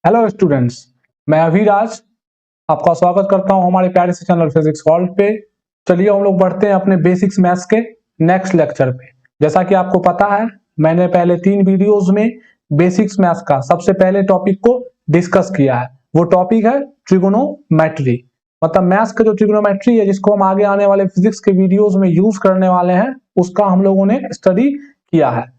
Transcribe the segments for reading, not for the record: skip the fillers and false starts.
Hello students, मैं अभिराज आपका स्वागत करता हूं हमारे प्यारे से चैनल फिजिक्स वर्ल्ड पे। चलिए हम लोग बढ़ते हैं अपने बेसिक्स मैथ्स के नेक्स्ट लेक्चर पे। जैसा कि आपको पता है, मैंने पहले 3 वीडियोस में बेसिक्स मैथ्स का सबसे पहले टॉपिक को डिस्कस किया है। वो टॉपिक है ट्रिगोनोमेट्री, मतलब मैथ्स का जो ट्रिगोनोमेट्री है जिसको हम आगे आने वाले फिजिक्स के वीडियोज में यूज करने वाले हैं, उसका हम लोगों ने स्टडी किया है।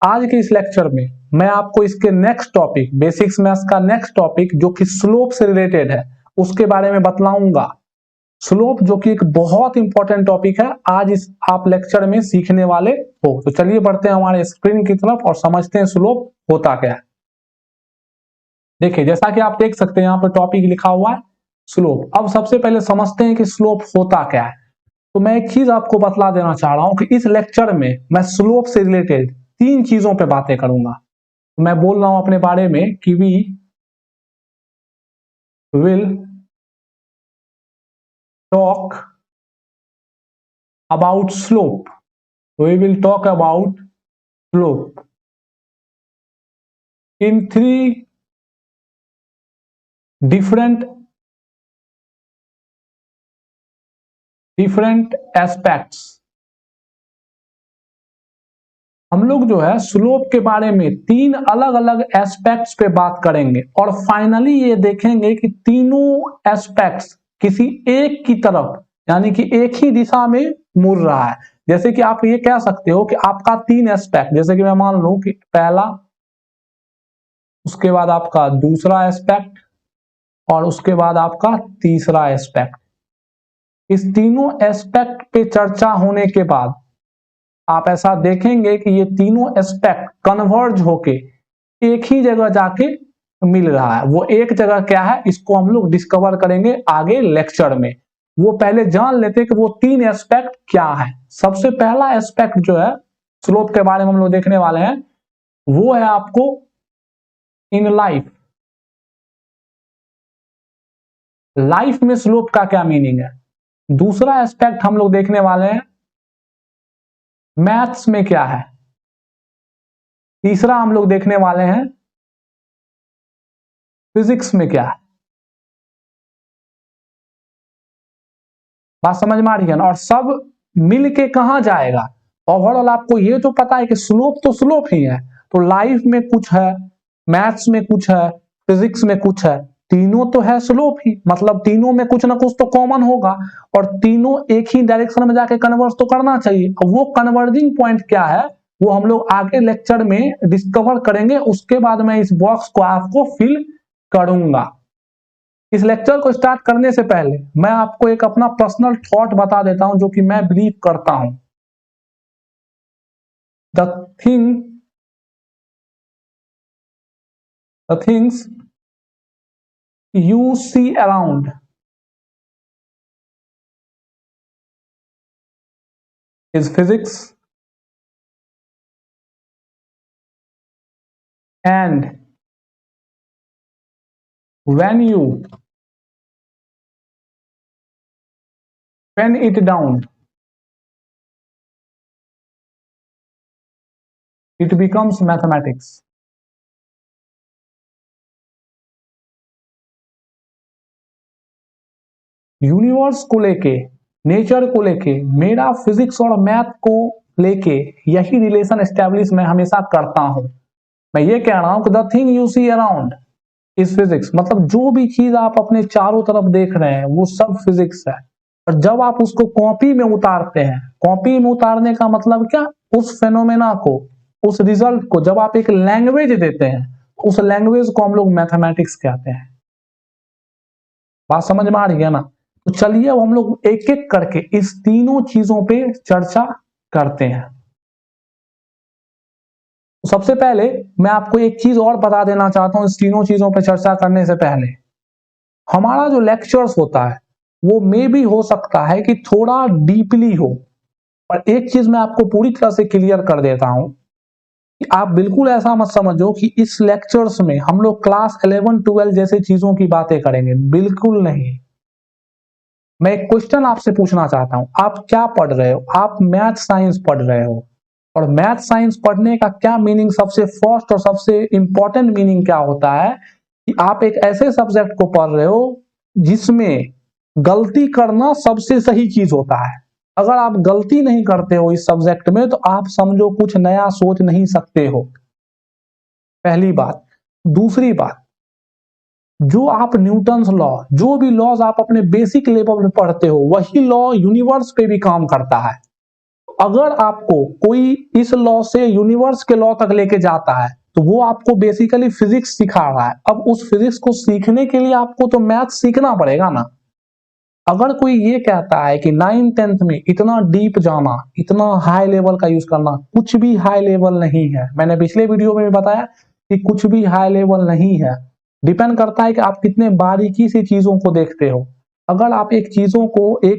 आज के इस लेक्चर में मैं आपको इसके नेक्स्ट टॉपिक, बेसिक्स मैथ्स का नेक्स्ट टॉपिक जो कि स्लोप से रिलेटेड है, उसके बारे में बतलाऊंगा। स्लोप जो कि एक बहुत इंपॉर्टेंट टॉपिक है, आज इस आप लेक्चर में सीखने वाले हो। तो चलिए बढ़ते हैं हमारे स्क्रीन की तरफ और समझते हैं स्लोप होता क्या है। देखिए, जैसा कि आप देख सकते हैं यहाँ पर टॉपिक लिखा हुआ है स्लोप। अब सबसे पहले समझते हैं कि स्लोप होता क्या है। तो मैं एक चीज आपको बतला देना चाह रहा हूं कि इस लेक्चर में मैं स्लोप से रिलेटेड 3 चीजों पे बातें करूंगा। मैं बोल रहा हूं अपने बारे में कि we will talk about slope. We will talk about slope in 3 different aspects. हम लोग जो है स्लोप के बारे में 3 अलग अलग एस्पेक्ट्स पे बात करेंगे और फाइनली ये देखेंगे कि तीनों एस्पेक्ट्स किसी एक की तरफ, यानी कि एक ही दिशा में मुड़ रहा है। जैसे कि आप ये कह सकते हो कि आपका 3 एस्पेक्ट, जैसे कि मैं मान लूं कि पहला, उसके बाद आपका दूसरा एस्पेक्ट और उसके बाद आपका तीसरा एस्पेक्ट। इस तीनों एस्पेक्ट पे चर्चा होने के बाद आप ऐसा देखेंगे कि ये तीनों एस्पेक्ट कन्वर्ज होके एक ही जगह जाके मिल रहा है। वो एक जगह क्या है, इसको हम लोग डिस्कवर करेंगे आगे लेक्चर में। वो पहले जान लेते कि वो 3 एस्पेक्ट क्या है। सबसे पहला एस्पेक्ट जो है स्लोप के बारे में हम लोग देखने वाले हैं, वो है आपको इन लाइफ। लाइफ में स्लोप का क्या मीनिंग है। दूसरा एस्पेक्ट हम लोग देखने वाले हैं मैथ्स में क्या है। तीसरा हम लोग देखने वाले हैं फिजिक्स में क्या है। बात समझ में आ रही है ना। और सब मिल के कहां जाएगा। ओवरऑल आपको ये तो पता है कि स्लोप तो स्लोप ही है, तो लाइफ में कुछ है, मैथ्स में कुछ है, फिजिक्स में कुछ है, तीनों तो है स्लोप ही। मतलब तीनों में कुछ ना कुछ तो कॉमन होगा और तीनों एक ही डायरेक्शन में जाके कन्वर्ज तो करना चाहिए। वो कन्वर्जिंग पॉइंट क्या है वो हम लोग आगे लेक्चर में डिस्कवर करेंगे। उसके बाद मैं इस बॉक्स को आपको फिल करूंगा। इस लेक्चर को स्टार्ट करने से पहले मैं आपको एक अपना पर्सनल थॉट बता देता हूं जो कि मैं बिलीव करता हूं। The things you see around is physics, and when you pen it down, it becomes mathematics. Universe को लेके, नेचर को लेके, मेरा फिजिक्स और मैथ को लेके यही रिलेशन एस्टेब्लिश मैं हमेशा करता हूं। मैं ये कह रहा हूं कि the thing you see around is physics. मतलब जो भी चीज आप अपने चारों तरफ देख रहे हैं वो सब फिजिक्स है। और जब आप उसको कॉपी में उतारते हैं, कॉपी में उतारने का मतलब क्या, उस फेनोमेना को, उस रिजल्ट को जब आप एक लैंग्वेज देते हैं, उस लैंग्वेज को हम लोग मैथमेटिक्स कहते हैं। बात समझ में आ रही है ना। तो चलिए अब हम लोग एक एक करके इस तीनों चीजों पे चर्चा करते हैं। तो सबसे पहले मैं आपको एक चीज और बता देना चाहता हूं इस तीनों चीजों पे चर्चा करने से पहले। हमारा जो लेक्चर्स होता है वो मे भी हो सकता है कि थोड़ा डीपली हो, और एक चीज मैं आपको पूरी तरह से क्लियर कर देता हूं कि आप बिल्कुल ऐसा मत समझो कि इस लेक्चर्स में हम लोग क्लास 11 12 जैसे चीजों की बातें करेंगे। बिल्कुल नहीं। मैं एक क्वेश्चन आपसे पूछना चाहता हूं, आप क्या पढ़ रहे हो। आप मैथ साइंस पढ़ रहे हो, और मैथ साइंस पढ़ने का क्या मीनिंग, सबसे फर्स्ट और सबसे इंपॉर्टेंट मीनिंग क्या होता है कि आप एक ऐसे सब्जेक्ट को पढ़ रहे हो जिसमें गलती करना सबसे सही चीज होता है। अगर आप गलती नहीं करते हो इस सब्जेक्ट में तो आप समझो कुछ नया सोच नहीं सकते हो, पहली बात। दूसरी बात, जो आप न्यूटन्स लॉ, जो भी लॉज आप अपने बेसिक लेवल में पढ़ते हो वही लॉ यूनिवर्स पे भी काम करता है। अगर आपको कोई इस लॉ से यूनिवर्स के लॉ तक लेके जाता है तो वो आपको बेसिकली फिजिक्स सिखा रहा है। अब उस फिजिक्स को सीखने के लिए आपको तो मैथ सीखना पड़ेगा ना। अगर कोई ये कहता है कि 9th-10th में इतना डीप जाना, इतना हाई लेवल का यूज करना, कुछ भी हाई लेवल नहीं है। मैंने पिछले वीडियो में भी बताया कि कुछ भी हाई लेवल नहीं है। डिपेंड करता है कि आप कितने बारीकी से चीजों को देखते हो। अगर आप एक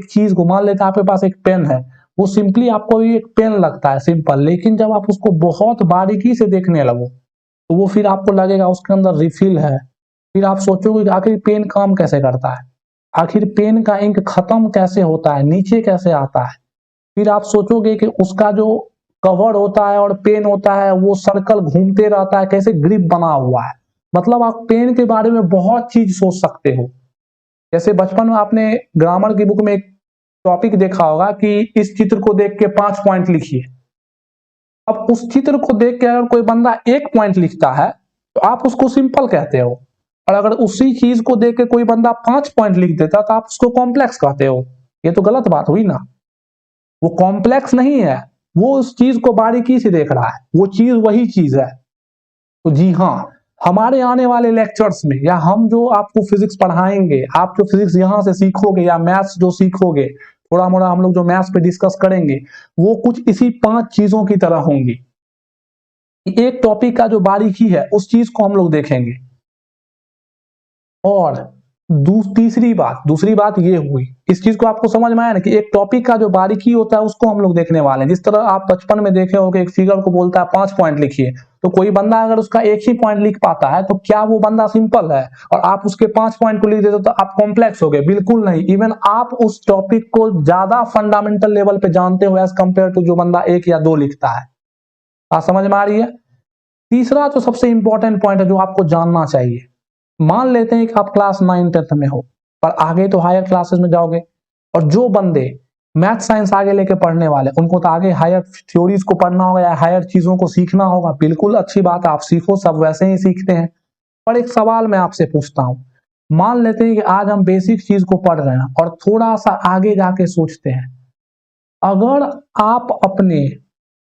चीज को मान लेते हैं, आपके पास एक पेन है, वो सिंपली आपको भी एक पेन लगता है सिंपल, लेकिन जब आप उसको बहुत बारीकी से देखने लगो तो वो फिर आपको लगेगा उसके अंदर रिफिल है। फिर आप सोचोगे कि आखिर पेन काम कैसे करता है, आखिर पेन का इंक खत्म कैसे होता है, नीचे कैसे आता है। फिर आप सोचोगे कि उसका जो कवर होता है और पेन होता है वो सर्कल घूमते रहता है, कैसे ग्रिप बना हुआ है। मतलब आप पेन के बारे में बहुत चीज सोच सकते हो। जैसे बचपन में आपने ग्रामर की बुक में एक टॉपिक देखा होगा कि इस चित्र को देख के 5 पॉइंट लिखिए। अब उस चित्र को देख के अगर कोई बंदा 1 पॉइंट लिखता है तो आप उसको सिंपल कहते हो, और अगर उसी चीज को देख के कोई बंदा 5 पॉइंट लिख देता तो आप उसको कॉम्प्लेक्स कहते हो। ये तो गलत बात हुई ना। वो कॉम्प्लेक्स नहीं है, वो उस चीज को बारीकी से देख रहा है, वो चीज वही चीज है। तो जी हाँ, हमारे आने वाले लेक्चर्स में या हम जो आपको फिजिक्स पढ़ाएंगे, आप जो फिजिक्स यहाँ से सीखोगे या मैथ्स जो सीखोगे, थोड़ा मोड़ा हम लोग जो मैथ्स पे डिस्कस करेंगे वो कुछ इसी 5 चीजों की तरह होंगी। एक टॉपिक का जो बारीकी है उस चीज को हम लोग देखेंगे। और दूसरी बात ये हुई, इस चीज को आपको समझ में आया ना कि एक टॉपिक का जो बारीकी होता है उसको हम लोग देखने वाले हैं। जिस तरह आप बचपन में देखे हो कि एक फिगर को बोलता है 5 पॉइंट लिखिए, तो कोई बंदा अगर उसका एक ही पॉइंट लिख पाता है तो क्या वो बंदा सिंपल है, और आप उसके 5 पॉइंट को लिख देते तो आप कॉम्प्लेक्स हो गए? बिल्कुल नहीं। इवन आप उस टॉपिक को ज्यादा फंडामेंटल लेवल पे जानते हो एज कंपेयर टू जो बंदा 1 या 2 लिखता है। आप समझ में आ रही है? तीसरा जो सबसे इंपॉर्टेंट पॉइंट है जो आपको जानना चाहिए, मान लेते हैं कि आप क्लास 9th-10th में हो, पर आगे तो हायर क्लासेस में जाओगे, और जो बंदे मैथ साइंस आगे लेके पढ़ने वाले उनको तो आगे हायर थ्योरीज को पढ़ना होगा या हायर चीजों को सीखना होगा। बिल्कुल अच्छी बात है, आप सीखो, सब वैसे ही सीखते हैं। पर एक सवाल मैं आपसे पूछता हूं, मान लेते हैं कि आज हम बेसिक चीज को पढ़ रहे हैं और थोड़ा सा आगे जाके सोचते हैं, अगर आप अपने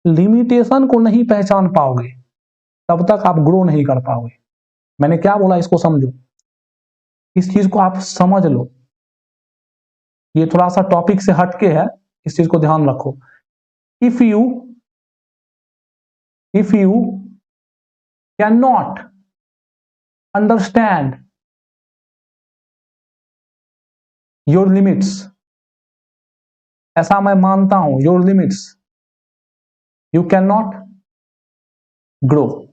लिमिटेशन को नहीं पहचान पाओगे तब तक आप ग्रो नहीं कर पाओगे। मैंने क्या बोला, इसको समझो, इस चीज को आप समझ लो। ये थोड़ा सा टॉपिक से हटके है, इस चीज को ध्यान रखो। If you can not understand your limits, ऐसा मैं मानता हूं, your limits, you can not grow.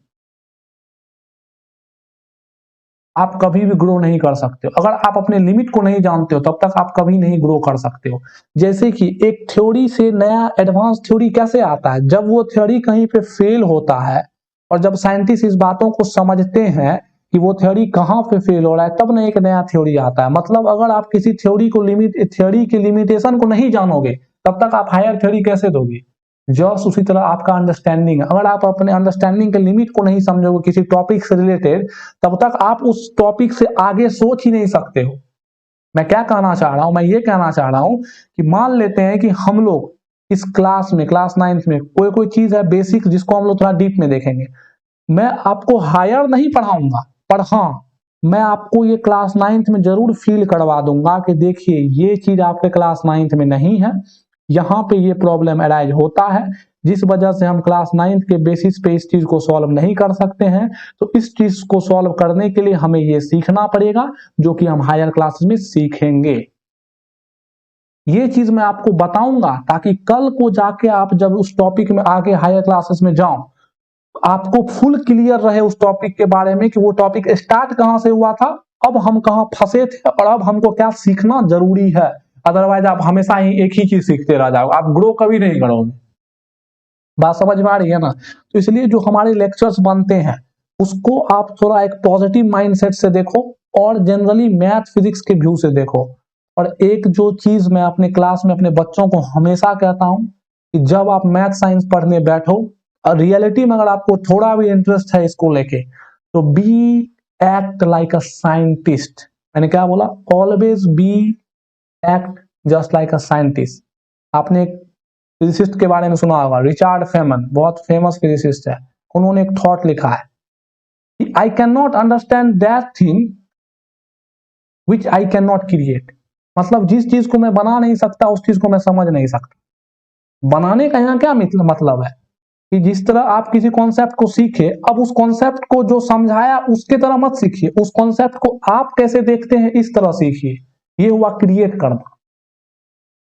आप कभी भी ग्रो नहीं कर सकते हो। अगर आप अपने लिमिट को नहीं जानते हो तब तक आप कभी नहीं ग्रो कर सकते हो। जैसे कि एक थ्योरी से नया एडवांस थ्योरी कैसे आता है, जब वो थ्योरी कहीं पे फेल होता है और जब साइंटिस्ट इस बातों को समझते हैं कि वो थ्योरी कहाँ पे फेल हो रहा है, तब ना एक नया थ्योरी आता है। मतलब अगर आप किसी थ्योरी की लिमिटेशन को नहीं जानोगे तब तक आप हायर थ्योरी कैसे दोगे। जस्ट उसी तरह आपका अंडरस्टैंडिंग, अगर आप अपने अंडरस्टैंडिंग के लिमिट को नहीं समझोगे किसी टॉपिक से रिलेटेड, तब तक आप उस टॉपिक से आगे सोच ही नहीं सकते हो। मैं क्या कहना चाह रहा हूं, मैं ये कहना चाह रहा हूं कि मान लेते हैं कि हम लोग इस क्लास में, क्लास 9th में कोई चीज है बेसिक जिसको हम लोग थोड़ा डीप में देखेंगे। मैं आपको हायर नहीं पढ़ाऊंगा, पर हाँ मैं आपको ये क्लास 9th में जरूर फील करवा दूंगा कि देखिए ये चीज आपके क्लास 9th में नहीं है, यहाँ पे ये प्रॉब्लम अराइज होता है, जिस वजह से हम क्लास 9th के बेसिस पे इस चीज को सॉल्व नहीं कर सकते हैं। तो इस चीज को सॉल्व करने के लिए हमें ये सीखना पड़ेगा, जो कि हम हायर क्लासेस में सीखेंगे। ये चीज मैं आपको बताऊंगा ताकि कल को जाके आप जब उस टॉपिक में आगे हायर क्लासेस में जाओ, आपको फुल क्लियर रहे उस टॉपिक के बारे में कि वो टॉपिक स्टार्ट कहां से हुआ था, अब हम कहां फंसे थे और अब हमको क्या सीखना जरूरी है। अदरवाइज आप हमेशा ही एक ही चीज सीखते रह जाओगे, आप ग्रो कभी नहीं करोगे। बात समझ में आ रही है ना? तो इसलिए जो हमारे लेक्चर्स बनते हैं उसको आप थोड़ा एक पॉजिटिव माइंडसेट से देखो और जनरली मैथ फिजिक्स के व्यू से देखो। और एक जो चीज मैं अपने क्लास में अपने बच्चों को हमेशा कहता हूं कि जब आप मैथ साइंस पढ़ने बैठो और रियलिटी में अगर आपको थोड़ा भी इंटरेस्ट है इसको लेके, तो be act like a scientist. मैंने क्या बोला? Always be act just like a scientist. आपने एक फिजिसिस्ट के बारे में सुना होगा, रिचर्ड फेमन, बहुत फेमस फिजिसिस्ट है। उन्होंने एक थॉट लिखा है, I cannot understand that thing which I cannot create। मतलब जिस चीज को मैं बना नहीं सकता उस चीज को मैं समझ नहीं सकता। बनाने का यहाँ क्या मतलब है कि जिस तरह आप किसी कॉन्सेप्ट को सीखे, अब उस कॉन्सेप्ट को जो समझाया उसके तरह मत सीखिए, उस कॉन्सेप्ट को आप कैसे देखते हैं इस तरह सीखिए। ये हुआ क्रिएट करना।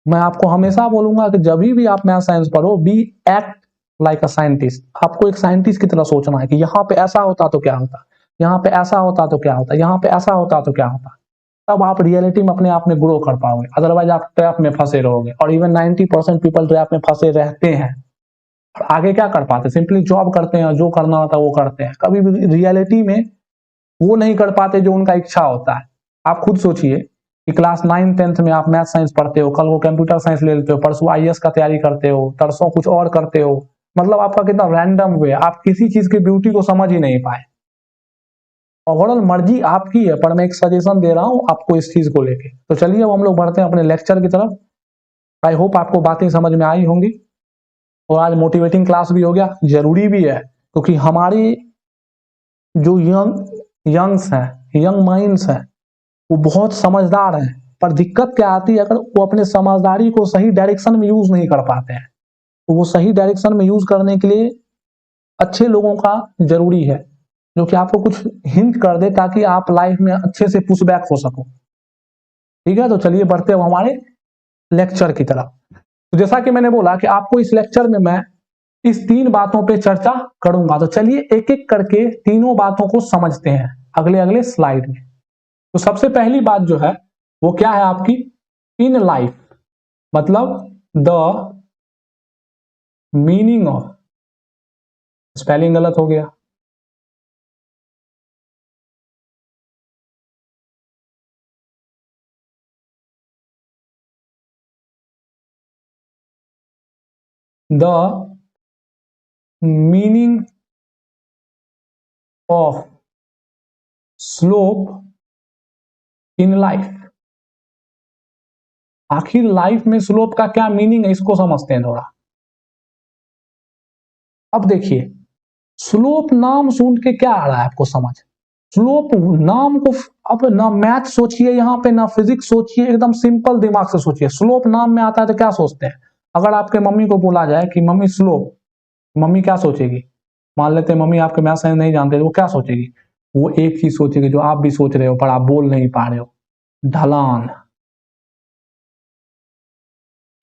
मैं आपको हमेशा बोलूंगा कि जब भी आप मैथ साइंस पढ़ो, be act like a scientist. आपको एक साइंटिस्ट की तरह सोचना है कि यहाँ पे ऐसा होता तो क्या होता, यहाँ पे ऐसा होता तो क्या होता, यहाँ पे ऐसा होता तो क्या होता। तब आप रियलिटी में अपने आप में ग्रो कर पाओगे, अदरवाइज आप ट्रैप में फंसे रहोगे। और इवन 90% पीपल ट्रैप में फंसे रहते हैं और आगे क्या कर पाते, सिंपली जॉब करते हैं, जो करना होता है वो करते हैं, कभी भी रियलिटी में वो नहीं कर पाते जो उनका इच्छा होता है। आप खुद सोचिए कि क्लास 9-10 में आप मैथ साइंस पढ़ते हो, कल वो कंप्यूटर साइंस ले लेते हो, परसों आईएएस का तैयारी करते हो, तरसों कुछ और करते हो। मतलब आपका कितना रैंडम वे, आप किसी चीज की ब्यूटी को समझ ही नहीं पाए। ओवरऑल मर्जी आपकी है, पर मैं एक सजेशन दे रहा हूं आपको इस चीज को लेके। तो चलिए अब हम लोग बढ़ते हैं अपने लेक्चर की तरफ। आई होप आपको बातें समझ में आई होंगी और आज मोटिवेटिंग क्लास भी हो गया, जरूरी भी है, क्योंकि हमारी जो यंग्स हैं, यंग माइंड्स हैं, वो बहुत समझदार हैं, पर दिक्कत क्या आती है, अगर वो अपने समझदारी को सही डायरेक्शन में यूज नहीं कर पाते हैं। तो वो सही डायरेक्शन में यूज करने के लिए अच्छे लोगों का जरूरी है, जो कि आपको कुछ हिंट कर दे ताकि आप लाइफ में अच्छे से पुश बैक हो सको। ठीक है, तो चलिए बढ़ते हैं हमारे लेक्चर की तरफ। तो जैसा कि मैंने बोला कि आपको इस लेक्चर में मैं इस 3 बातों पे चर्चा करूंगा। तो चलिए एक एक करके तीनों बातों को समझते हैं अगले अगले स्लाइड में। तो सबसे पहली बात जो है वो क्या है आपकी, इन लाइफ, मतलब द मीनिंग ऑफ, स्पेलिंग गलत हो गया, the meaning of slope in life. आखिर लाइफ में स्लोप का क्या मीनिंग है, इसको समझते हैं थोड़ा। अब देखिए, स्लोप नाम सुन के क्या आ रहा है आपको समझ? स्लोप नाम को, अब ना मैथ सोचिए यहाँ पे, ना फिजिक्स सोचिए, एकदम सिंपल दिमाग से सोचिए। स्लोप नाम में आता है तो क्या सोचते हैं? अगर आपके मम्मी को बोला जाए कि मम्मी स्लोप, मम्मी क्या सोचेगी? मान लेते हैं मम्मी आपके मैथ साइंस नहीं जानते, तो वो क्या सोचेगी? वो एक चीज सोचेगी जो आप भी सोच रहे हो पर आप बोल नहीं पा रहे हो, ढलान।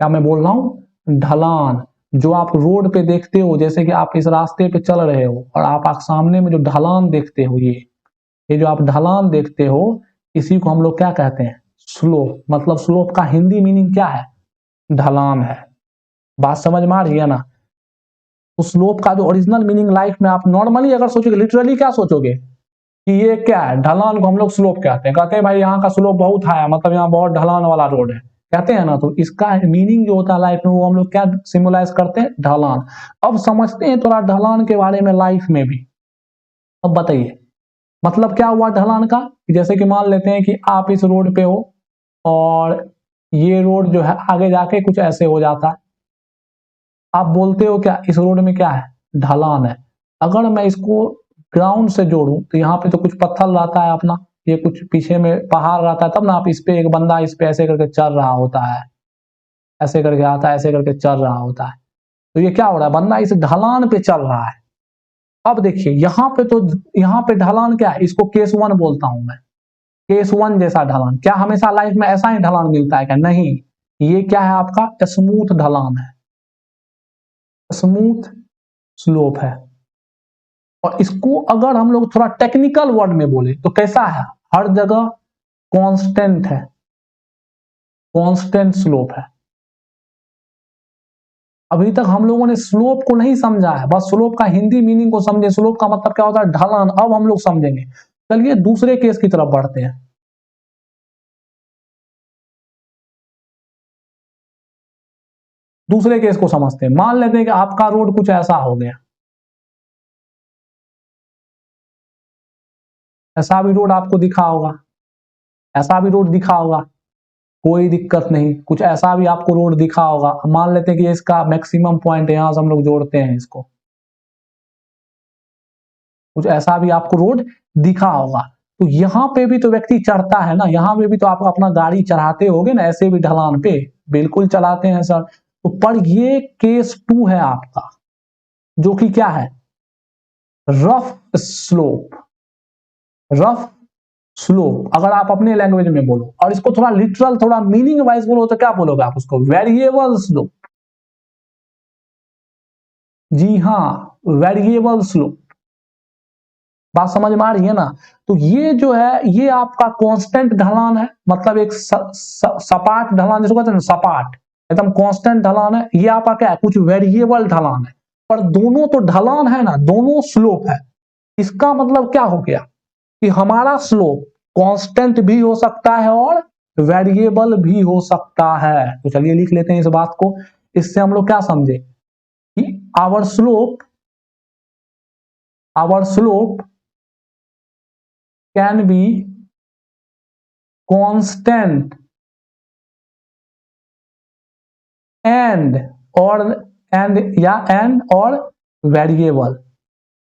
क्या मैं बोल रहा हूं? ढलान। जो आप रोड पे देखते हो, जैसे कि आप इस रास्ते पे चल रहे हो और आप सामने में जो ढलान देखते हो, ये जो आप ढलान देखते हो, इसी को हम लोग क्या कहते हैं? स्लोप। मतलब स्लोप का हिंदी मीनिंग क्या है? ढलान है। बात समझ में आ रही है ना? तो स्लोप का जो ओरिजिनल मीनिंग लाइफ में आप नॉर्मली अगर सोचोगे, लिटरली क्या सोचोगे कि ये क्या है? ढलान को हम लोग स्लोप कहते हैं। कहते हैं भाई यहाँ का स्लोप बहुत हाई है, मतलब यहाँ बहुत ढलान वाला रोड है, कहते हैं ना। तो इसका मीनिंग जो होता है लाइफ में, वो हम लोग क्या सिम्बलाइज करते हैं? ढलान। अब समझते हैं थोड़ा ढलान के बारे में लाइफ में भी। अब बताइए मतलब क्या हुआ ढलान का? जैसे कि मान लेते हैं कि आप इस रोड पे हो और ये रोड जो है आगे जाके कुछ ऐसे हो जाता है। आप बोलते हो क्या इस रोड में क्या है? ढलान है। अगर मैं इसको ग्राउंड से जोड़ूं तो यहाँ पे तो कुछ पत्थर रहता है अपना, ये कुछ पीछे में पहाड़ रहता है, तब ना आप इस पे, एक बंदा इस पे ऐसे करके चल रहा होता है, ऐसे करके आता है, ऐसे करके चल रहा होता है। तो ये क्या हो रहा है? बंदा इस ढलान पे चल रहा है। अब देखिए यहाँ पे तो, यहाँ पे ढलान क्या है? इसको केस 1 बोलता हूं मैं। केस 1 जैसा ढलान। क्या हमेशा लाइफ में ऐसा ही ढलान मिलता है क्या? नहीं। ये क्या है आपका? स्मूथ ढलान है, स्मूथ स्लोप है। और इसको अगर हम लोग थोड़ा टेक्निकल वर्ड में बोले तो कैसा है? हर जगह कांस्टेंट है, कांस्टेंट स्लोप है। अभी तक हम लोगों ने स्लोप को नहीं समझा है, बस स्लोप का हिंदी मीनिंग को समझे। स्लोप का मतलब क्या होता है? ढलान। अब हम लोग समझेंगे। चलिए दूसरे केस की तरफ बढ़ते हैं। दूसरे केस को समझते हैं। मान लेते हैं कि आपका रोड कुछ ऐसा हो गया, ऐसा भी रोड आपको दिखा होगा, ऐसा भी रोड दिखा होगा, कोई दिक्कत नहीं। कुछ ऐसा भी आपको रोड दिखा होगा। मान लेते हैं कि इसका मैक्सिमम पॉइंट है, यहां से हम लोग जोड़ते हैं इसको। कुछ ऐसा भी आपको रोड दिखा होगा, तो यहाँ पे भी तो व्यक्ति चढ़ता है ना, यहाँ पे भी तो आप अपना गाड़ी चढ़ाते होगे ना, ऐसे भी ढलान पे बिल्कुल चलाते हैं सर। तो पर ये केस 2 है आपका, जो कि क्या है? Rough slope. रफ स्लोप अगर आप अपने लैंग्वेज में बोलो, और इसको थोड़ा लिटरल, थोड़ा मीनिंग वाइज बोलो, तो क्या बोलोगे आप उसको? Variable slope. जी हाँ, वेरिएबल स्लोप। बात समझ में आ रही है ना? तो ये जो है, ये आपका कांस्टेंट ढलान है, मतलब एक सपाट ढलान जिसको कहते हैं ना, सपाट एकदम कांस्टेंट ढलान है। ये आपका क्या है? कुछ वेरिएबल ढलान है। पर दोनों तो ढलान है ना, दोनों स्लोप है। इसका मतलब क्या हो गया कि हमारा स्लोप कांस्टेंट भी हो सकता है और वेरिएबल भी हो सकता है। तो चलिए लिख लेते हैं इस बात को। इससे हम लोग क्या समझे कि our slope can be constant and और वेरिएबल।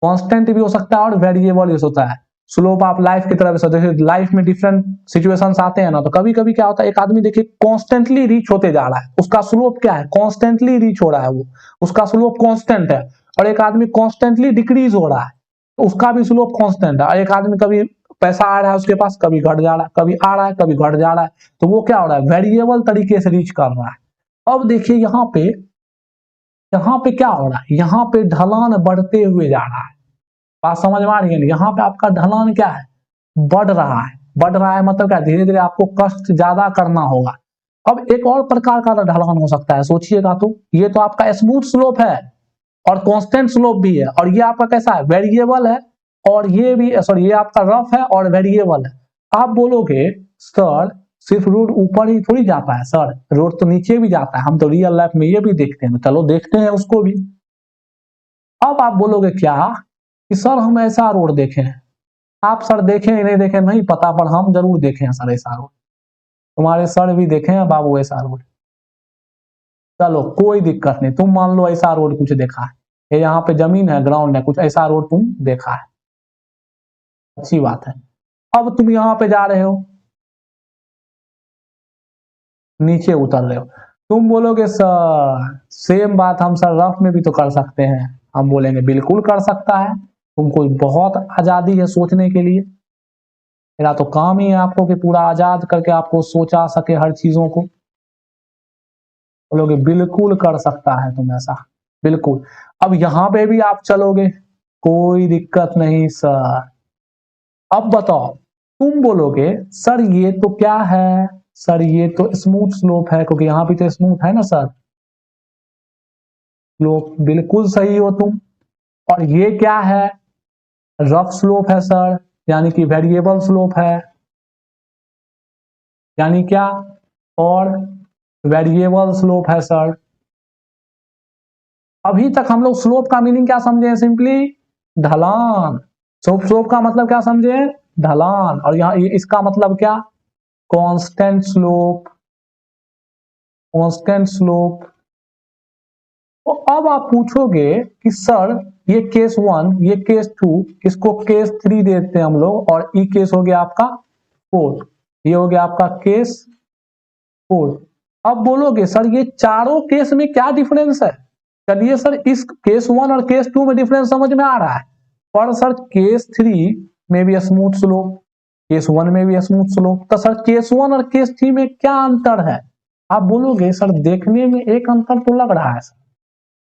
कांस्टेंट भी हो सकता है और वेरिएबल भी होता है। स्लोप आप लाइफ की तरफ से देखिए, लाइफ में डिफरेंट सिचुएशंस आते हैं ना, तो कभी कभी क्या होता है, एक आदमी देखिए कॉन्स्टेंटली रीच होते जा रहा है, उसका स्लोप क्या है? कॉन्स्टेंटली रीच हो रहा है, वो उसका स्लोप कॉन्स्टेंट है। और एक आदमी कॉन्स्टेंटली डिक्रीज हो रहा है, तो उसका भी स्लोप कॉन्स्टेंट है। और एक आदमी कभी पैसा आ रहा है उसके पास, कभी घट जा रहा है, कभी आ रहा है, कभी घट जा रहा है, तो वो क्या हो रहा है? वेरिएबल तरीके से रीच कर रहा है। अब देखिए यहाँ पे क्या हो रहा है? यहाँ पे ढलान बढ़ते हुए जा रहा है। बात समझ में आ रही है ना? यहाँ पे आपका ढलान क्या है? बढ़ रहा है। बढ़ रहा है मतलब क्या? धीरे धीरे आपको कष्ट ज्यादा करना होगा। अब एक और प्रकार का ढलान हो सकता है, सोचिएगा तो। ये तो आपका स्मूथ स्लोप है और कांस्टेंट स्लोप भी है, और ये आपका कैसा है? वेरिएबल है। और ये भी सॉरी, ये आपका रफ है और वेरिएबल है। आप बोलोगे सर सिर्फ रोड ऊपर ही थोड़ी जाता है सर, रोड तो नीचे भी जाता है, हम तो रियल लाइफ में ये भी देखते हैं। चलो देखते हैं उसको भी। अब आप बोलोगे क्या कि सर हम ऐसा रोड देखे हैं। आप सर देखे नहीं देखे नहीं पता, पर हम जरूर देखे हैं सर ऐसा रोड। तुम्हारे सर भी देखे हैं बाबू ऐसा रोड। चलो कोई दिक्कत नहीं, तुम मान लो ऐसा रोड कुछ देखा है, ये यहाँ पे जमीन है, ग्राउंड है, कुछ ऐसा रोड तुम देखा है, अच्छी बात है। अब तुम यहाँ पे जा रहे हो, नीचे उतर रहे हो, तुम बोलोगे सर सेम बात हम सर रफ में भी तो कर सकते हैं। हम बोलेंगे बिल्कुल कर सकता है, तुमको बहुत आजादी है सोचने के लिए। मेरा तो काम ही है आपको कि पूरा आजाद करके आपको सोचा सके हर चीजों को। बोलोगे बिल्कुल कर सकता है तुम ऐसा, बिल्कुल। अब यहां पे भी आप चलोगे, कोई दिक्कत नहीं सर। अब बताओ, तुम बोलोगे सर ये तो क्या है? सर ये तो स्मूथ स्लोप है, क्योंकि यहां भी तो स्मूथ है ना सर। स्लोप बिल्कुल सही हो तुम। और ये क्या है? रफ स्लोप है सर, यानी कि वेरिएबल स्लोप है। यानी क्या? और वेरिएबल स्लोप है सर। अभी तक हम लोग स्लोप का मीनिंग क्या समझे हैं? सिंपली ढलान। स्लोप का मतलब क्या समझे? ढलान। और यहाँ इसका मतलब क्या? Constant slope. Constant slope. तो अब आप पूछोगे कि सर ये केस 1, ये केस 2, इसको केस 3 देते हैं हम लोग, और ई केस हो गया आपका 4, ये हो गया आपका केस 4। अब बोलोगे सर ये चारों केस में क्या डिफरेंस है? चलिए सर इस केस 1 और केस 2 में डिफरेंस समझ में आ रहा है, पर सर केस 3 में भी स्मूथ स्लोप, केस 1 में भी स्मूथ स्लोप, तो सर केस 1 और केस 3 में क्या अंतर है? आप बोलोगे सर देखने में एक अंतर तो लग रहा है सर,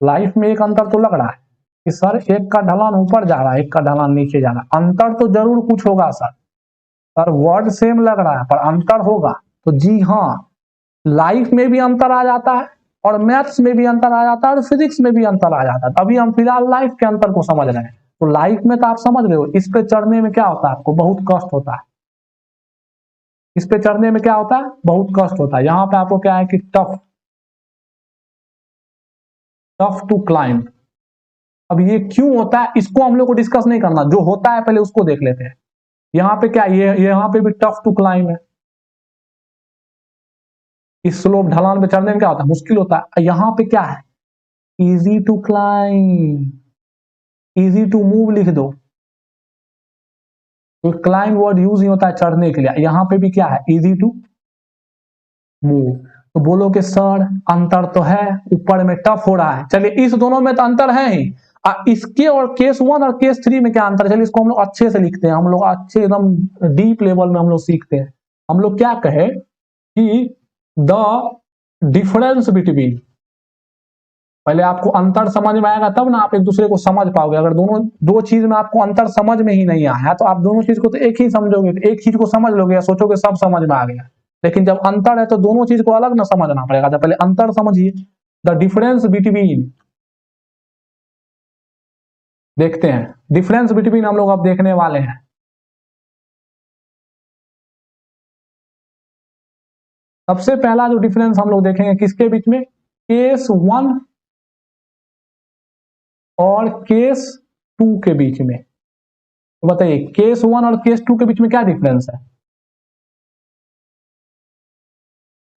लाइफ में एक अंतर तो लग रहा है कि सर एक का ढलान ऊपर जा रहा है, एक का ढलान नीचे जा रहा है। अंतर तो जरूर कुछ होगा सर। सर वर्ड सेम लग रहा है पर अंतर होगा। तो जी हाँ, लाइफ में भी अंतर आ जाता है और मैथ्स में भी अंतर आ जाता है और फिजिक्स में भी अंतर आ जाता है। अभी हम फिलहाल लाइफ के अंतर को समझ रहे हैं। तो लाइफ में तो आप समझ रहे हो, इस पे चढ़ने में क्या होता है, आपको बहुत कष्ट होता है। इस पे चढ़ने में क्या होता है, बहुत कष्ट होता है। यहाँ पे आपको क्या है कि टफ टू क्लाइंब। अब ये क्यों होता है, इसको हम लोग को डिस्कस नहीं करना, जो होता है पहले उसको देख लेते हैं। यहाँ पे क्या, ये यहाँ पे भी टफ टू क्लाइंब है। इस स्लोप ढलान पे चढ़ने में क्या होता है, मुश्किल होता है। यहाँ पे क्या है, easy to climb, easy to move लिख दो। तो क्लाइंब वर्ड यूज नहीं होता है चढ़ने के लिए। यहाँ पे भी क्या है, इजी टू मूव। तो बोलो कि सर अंतर तो है, ऊपर में टफ हो रहा है। चलिए इस दोनों में तो अंतर है ही, इसके और केस 1 और केस 3 में क्या अंतर है, चलिए इसको हम लोग अच्छे से लिखते हैं। हम लोग अच्छे एकदम डीप लेवल में हम लोग सीखते हैं। हम लोग क्या कहे कि द डिफरेंस बिटवीन, पहले आपको अंतर समझ में आएगा तब ना आप एक दूसरे को समझ पाओगे। अगर दोनों दो चीज में आपको अंतर समझ में ही नहीं आया तो आप दोनों चीज को तो एक ही समझोगे, तो एक चीज को समझ लोगे या सोचोगे सब समझ में आ गया। लेकिन जब अंतर है तो दोनों चीज को अलग ना समझना पड़ेगा। तो पहले अंतर समझिए, द डिफरेंस बिटवीन, देखते हैं डिफरेंस बिटवीन हम लोग अब देखने वाले हैं। सबसे पहला जो डिफरेंस हम लोग देखेंगे किसके बीच में, केस 1 और केस 2 के बीच में। तो बताइए केस 1 और केस 2 के बीच में क्या डिफरेंस है,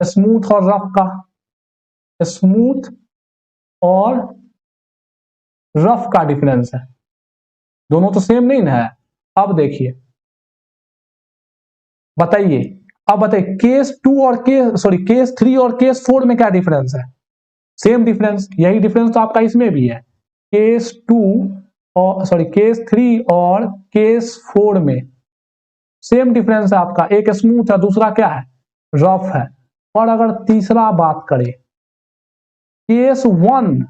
स्मूथ और रफ का, स्मूथ और रफ का डिफरेंस है। दोनों तो सेम नहीं ना है। अब देखिए बताइए, अब बताइए केस 2 और केस 3 और केस 4 में क्या डिफरेंस है, सेम डिफरेंस। यही डिफरेंस तो आपका इसमें भी है। केस 2 और केस 3 और केस 4 में सेम डिफरेंस है आपका, एक स्मूथ है दूसरा क्या है, रफ है। और अगर तीसरा बात करें, केस 1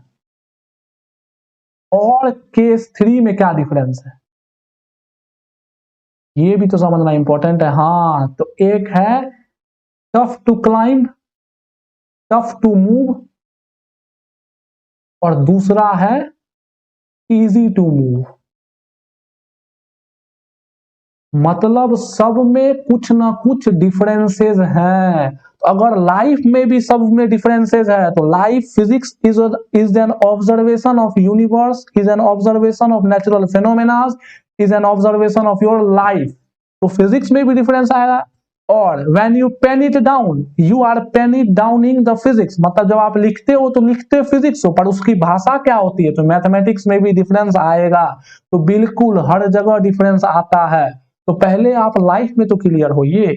और केस 3 में क्या डिफरेंस है, ये भी तो समझना इंपॉर्टेंट है। हाँ, तो एक है tough to climb, tough to move, और दूसरा है इजी टू मूव। मतलब सब में कुछ ना कुछ डिफरेंसेस हैं। तो अगर लाइफ में भी सब में डिफरेंसेस है तो life physics is an observation of universe, is an observation of natural phenomena, is an observation of your life. तो फिजिक्स में भी डिफरेंस आएगा। और when you pen it down, you are pen it downing the physics. मतलब जब आप लिखते हो तो लिखते फिजिक्स हो, पर उसकी भाषा क्या होती है, तो मैथमेटिक्स में भी डिफरेंस आएगा। तो बिल्कुल हर जगह डिफरेंस आता है। तो पहले आप लाइफ में तो क्लियर होइए।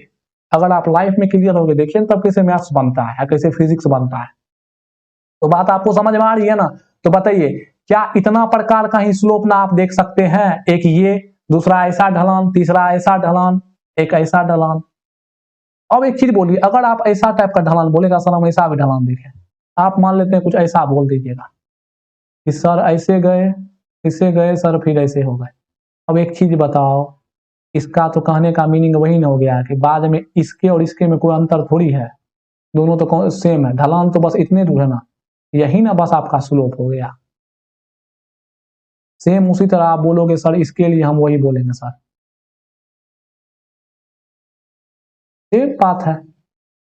अगर आप लाइफ में क्लियर होगे, देखिए तब कैसे मैथ्स बनता है या कैसे फिजिक्स बनता है। तो बात आपको समझ में आ रही है ना। तो बताइए क्या इतना प्रकार का ही स्लोप ना आप देख सकते हैं, एक ये, दूसरा ऐसा ढलान, तीसरा ऐसा ढलान, एक ऐसा ढलान। अब एक चीज बोलिए, अगर आप ऐसा टाइप का ढलान बोलेगा, सर हम ऐसा भी ढलान देखें, आप मान लेते हैं कुछ ऐसा बोल दीजिएगा कि सर ऐसे गए, इससे गए सर, फिर ऐसे हो गए। अब एक चीज बताओ, इसका तो कहने का मीनिंग वही ना हो गया कि बाद में इसके और इसके में कोई अंतर थोड़ी है, दोनों तो सेम है। ढलान तो बस इतने दूर है ना, यही ना बस आपका स्लोप हो गया। सेम उसी तरह आप बोलोगे सर इसके लिए हम वही बोलेंगे सर, सेम बात है।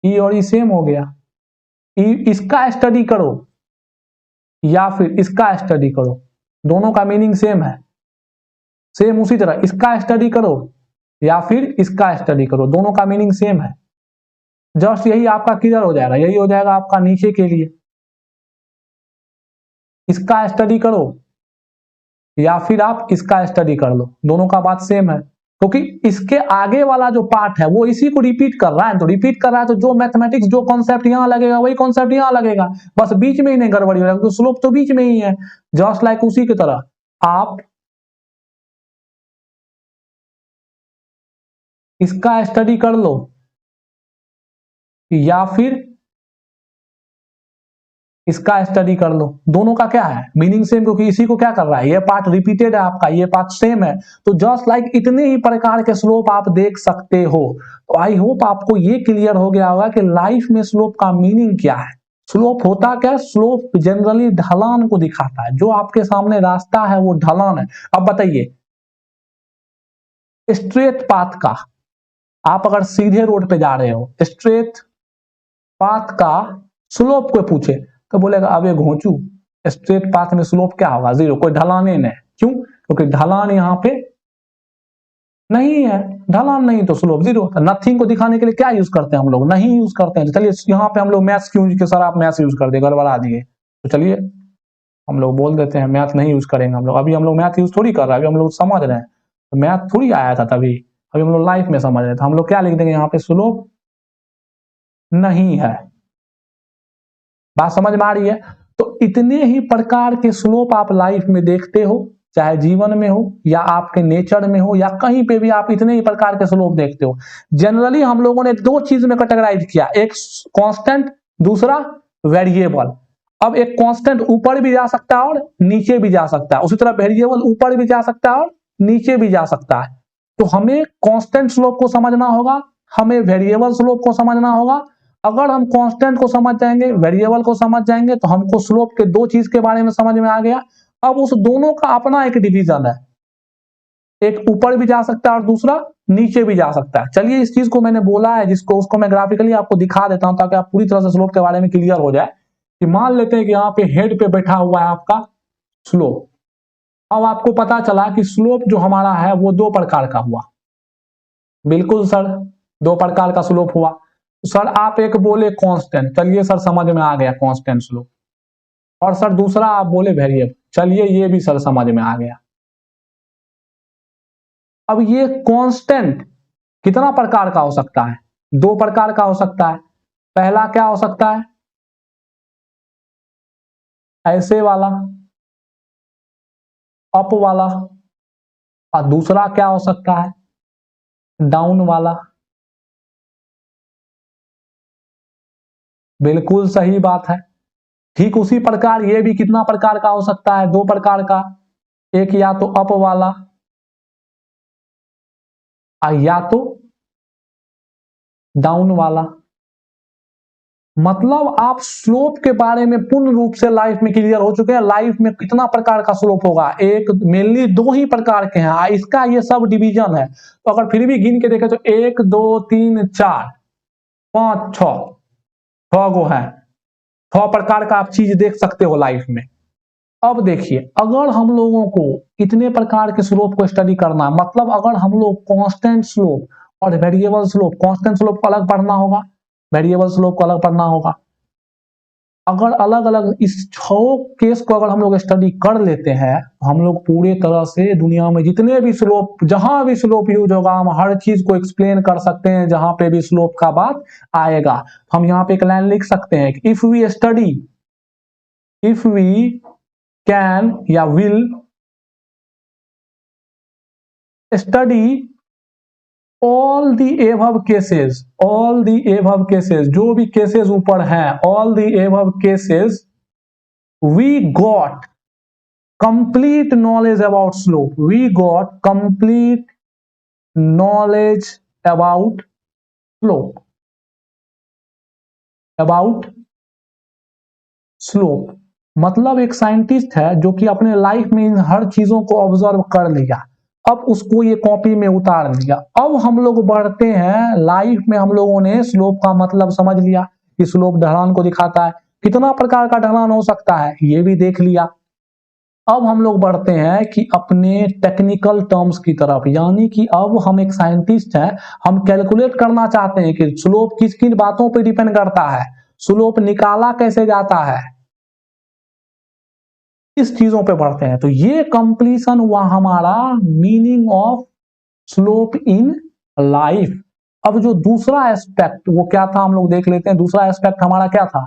ई और ई सेम हो गया। इसका स्टडी करो या फिर इसका स्टडी करो, दोनों का मीनिंग सेम है। सेम उसी तरह इसका स्टडी करो या फिर इसका स्टडी करो, दोनों का मीनिंग सेम है। जस्ट यही आपका क्लियर हो जाएगा, यही हो जाएगा आपका नीचे के लिए। इसका स्टडी करो या फिर आप इसका स्टडी कर लो, दोनों का बात सेम है। क्योंकि इसके आगे वाला जो पार्ट है वो इसी को रिपीट कर रहा है, तो रिपीट कर रहा है तो जो मैथमेटिक्स जो कॉन्सेप्ट यहां लगेगा वही कॉन्सेप्ट यहां लगेगा, बस बीच में ही नहीं गड़बड़ी हो रहा है, स्लोप तो बीच में ही है। जस्ट लाइक उसी की तरह आप इसका स्टडी कर लो या फिर इसका स्टडी कर लो, दोनों का क्या है मीनिंग सेम, क्योंकि इसी को क्या कर रहा है, ये पार्ट रिपीटेड है आपका, ये पार्ट सेम है। तो जस्ट लाइक इतने ही प्रकार के स्लोप आप देख सकते हो। तो आई होप आपको ये क्लियर हो गया होगा कि लाइफ में स्लोप का मीनिंग क्या है। स्लोप होता क्या, स्लोप जनरली ढलान को दिखाता है, जो आपके सामने रास्ता है वो ढलान है। अब बताइए स्ट्रेट पाथ का, आप अगर सीधे रोड पे जा रहे हो, स्ट्रेट पाथ का स्लोप को पूछे तो बोलेगा अब ये घोंचू, स्ट्रेट पाथ में स्लोप क्या होगा, जीरो, कोई ढलान ही नहीं। क्यों, क्योंकि ढलान यहाँ पे नहीं है, ढलान नहीं तो स्लोप जीरो। नथिंग को दिखाने के लिए क्या यूज करते हैं हम लोग, नहीं यूज करते हैं। चलिए यहाँ पे हम लोग मैथ्स क्यों यूज, सर आप मैथ्स यूज कर दे, गड़बड़ा दिए, तो चलिए हम लोग बोल देते हैं मैथ नहीं यूज करेंगे हम लोग। अभी हम लोग मैथ यूज थोड़ी कर रहे हैं, अभी हम लोग समझ रहे हैं, तो मैथ थोड़ी आया था तभी, अभी हम लोग लाइफ में समझ रहे थे। हम लोग क्या लिख देंगे यहाँ पे, स्लोप नहीं है। बात समझ में आ रही है। तो इतने ही प्रकार के स्लोप आप लाइफ में देखते हो, चाहे जीवन में हो या आपके नेचर में हो या कहीं पे भी, आप इतने ही प्रकार के स्लोप देखते हो। जनरली हम लोगों ने दो चीज में कैटेगराइज किया, एक कांस्टेंट, दूसरा वेरिएबल। अब एक कांस्टेंट ऊपर भी जा सकता है और नीचे भी जा सकता है, उसी तरह वेरिएबल ऊपर भी जा सकता है और नीचे भी जा सकता है। तो हमें कांस्टेंट स्लोप को समझना होगा, हमें वेरिएबल स्लोप को समझना होगा। अगर हम कांस्टेंट को समझ जाएंगे, वेरिएबल को समझ जाएंगे, तो हमको स्लोप के दो चीज के बारे में समझ में आ गया। अब उस दोनों का अपना एक डिवीजन है, एक ऊपर भी जा सकता है और दूसरा नीचे भी जा सकता है। चलिए इस चीज को मैंने बोला है, जिसको उसको मैं ग्राफिकली आपको दिखा देता हूं ताकि आप पूरी तरह से स्लोप के बारे में क्लियर हो जाए। कि मान लेते हैं कि यहाँ पे हेड पे बैठा हुआ है आपका स्लोप। अब आपको पता चला कि स्लोप जो हमारा है वो दो प्रकार का हुआ। बिल्कुल सर, दो प्रकार का स्लोप हुआ। सर आप एक बोले कांस्टेंट, चलिए सर समझ में आ गया कांस्टेंट स्लोप। और सर दूसरा आप बोले वेरिएबल, चलिए ये भी सर समझ में आ गया। अब ये कांस्टेंट कितना प्रकार का हो सकता है, दो प्रकार का हो सकता है। पहला क्या हो सकता है, ऐसे वाला अप वाला, और दूसरा क्या हो सकता है, डाउन वाला। बिल्कुल सही बात है। ठीक उसी प्रकार ये भी कितना प्रकार का हो सकता है, दो प्रकार का, एक या तो अप वाला या तो डाउन वाला। मतलब आप स्लोप के बारे में पूर्ण रूप से लाइफ में क्लियर हो चुके हैं। लाइफ में कितना प्रकार का स्लोप होगा, एक मेनली दो ही प्रकार के हैं, इसका ये सब डिवीजन है। तो अगर फिर भी गिन के देखें तो 1 2 3 4 5 6 गो है, 6 प्रकार का आप चीज देख सकते हो लाइफ में। अब देखिए अगर हम लोगों को इतने प्रकार के स्लोप को स्टडी करना, मतलब अगर हम लोग कांस्टेंट स्लोप और वेरिएबल स्लोप, कांस्टेंट स्लोप को अलग पढ़ना होगा, वेरिएबल स्लोप को अलग पढ़ना होगा। अगर अलग अलग इस 6 केस को अगर हम लोग स्टडी कर लेते हैं, हम लोग पूरे तरह से दुनिया में जितने भी स्लोप, जहां भी स्लोप यूज होगा, हम हर चीज को एक्सप्लेन कर सकते हैं जहां पे भी स्लोप का बात आएगा। हम यहाँ पे एक लाइन लिख सकते हैं, if we study, if we can या will study all the above cases, all the above cases, जो भी केसेस ऊपर हैं, all the above cases, we got complete knowledge about slope, we got complete knowledge about slope, about slope. मतलब एक scientist है जो कि अपने लाइफ में इन हर चीजों को ऑब्जर्व कर लिया, अब उसको ये कॉपी में उतार लिया। अब हम लोग बढ़ते हैं लाइफ में, हम लोगों ने स्लोप का मतलब समझ लिया कि स्लोप ढलान को दिखाता है, कितना प्रकार का ढलान हो सकता है ये भी देख लिया। अब हम लोग बढ़ते हैं कि अपने टेक्निकल टर्म्स की तरफ, यानी कि अब हम एक साइंटिस्ट हैं, हम कैलकुलेट करना चाहते हैं कि स्लोप किस किन बातों पर डिपेंड करता है, स्लोप निकाला कैसे जाता है, इस चीजों पे बढ़ते हैं। तो ये कंप्लीशन हुआ हमारा meaning of slope in life. अब जो दूसरा एस्पेक्ट वो क्या था हम लोग देख लेते हैं। दूसरा एस्पेक्ट हमारा क्या था,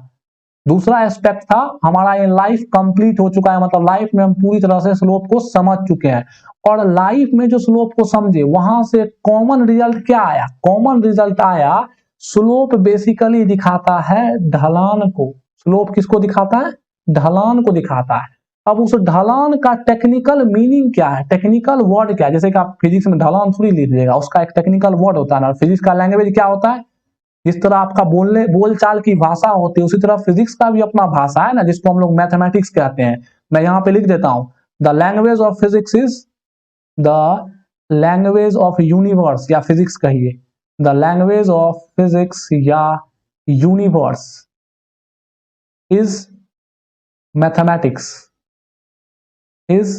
दूसरा एस्पेक्ट था हमारा ये लाइफ कंप्लीट हो चुका है, मतलब लाइफ में हम पूरी तरह से स्लोप को समझ चुके हैं। और लाइफ में जो स्लोप को समझे वहां से कॉमन रिजल्ट क्या आया, कॉमन रिजल्ट आया स्लोप बेसिकली दिखाता है ढलान को। स्लोप किसको दिखाता है, ढलान को दिखाता है। अब उस ढलान का टेक्निकल मीनिंग क्या है, टेक्निकल वर्ड क्या है, जैसे कि आप फिजिक्स में ढलान थोड़ी लीजिएगा, उसका एक टेक्निकल वर्ड होता है ना, फिजिक्स का लैंग्वेज क्या होता है, जिस तरह आपका बोलचाल की भाषा होती है, उसी तरह फिजिक्स का भी अपना भाषा है ना, जिसको हम लोग मैथमेटिक्स कहते हैं। मैं यहाँ पे लिख देता हूं, the language of physics is the language of universe, या फिजिक्स कहिए, द लैंग्वेज ऑफ फिजिक्स या universe is mathematics, is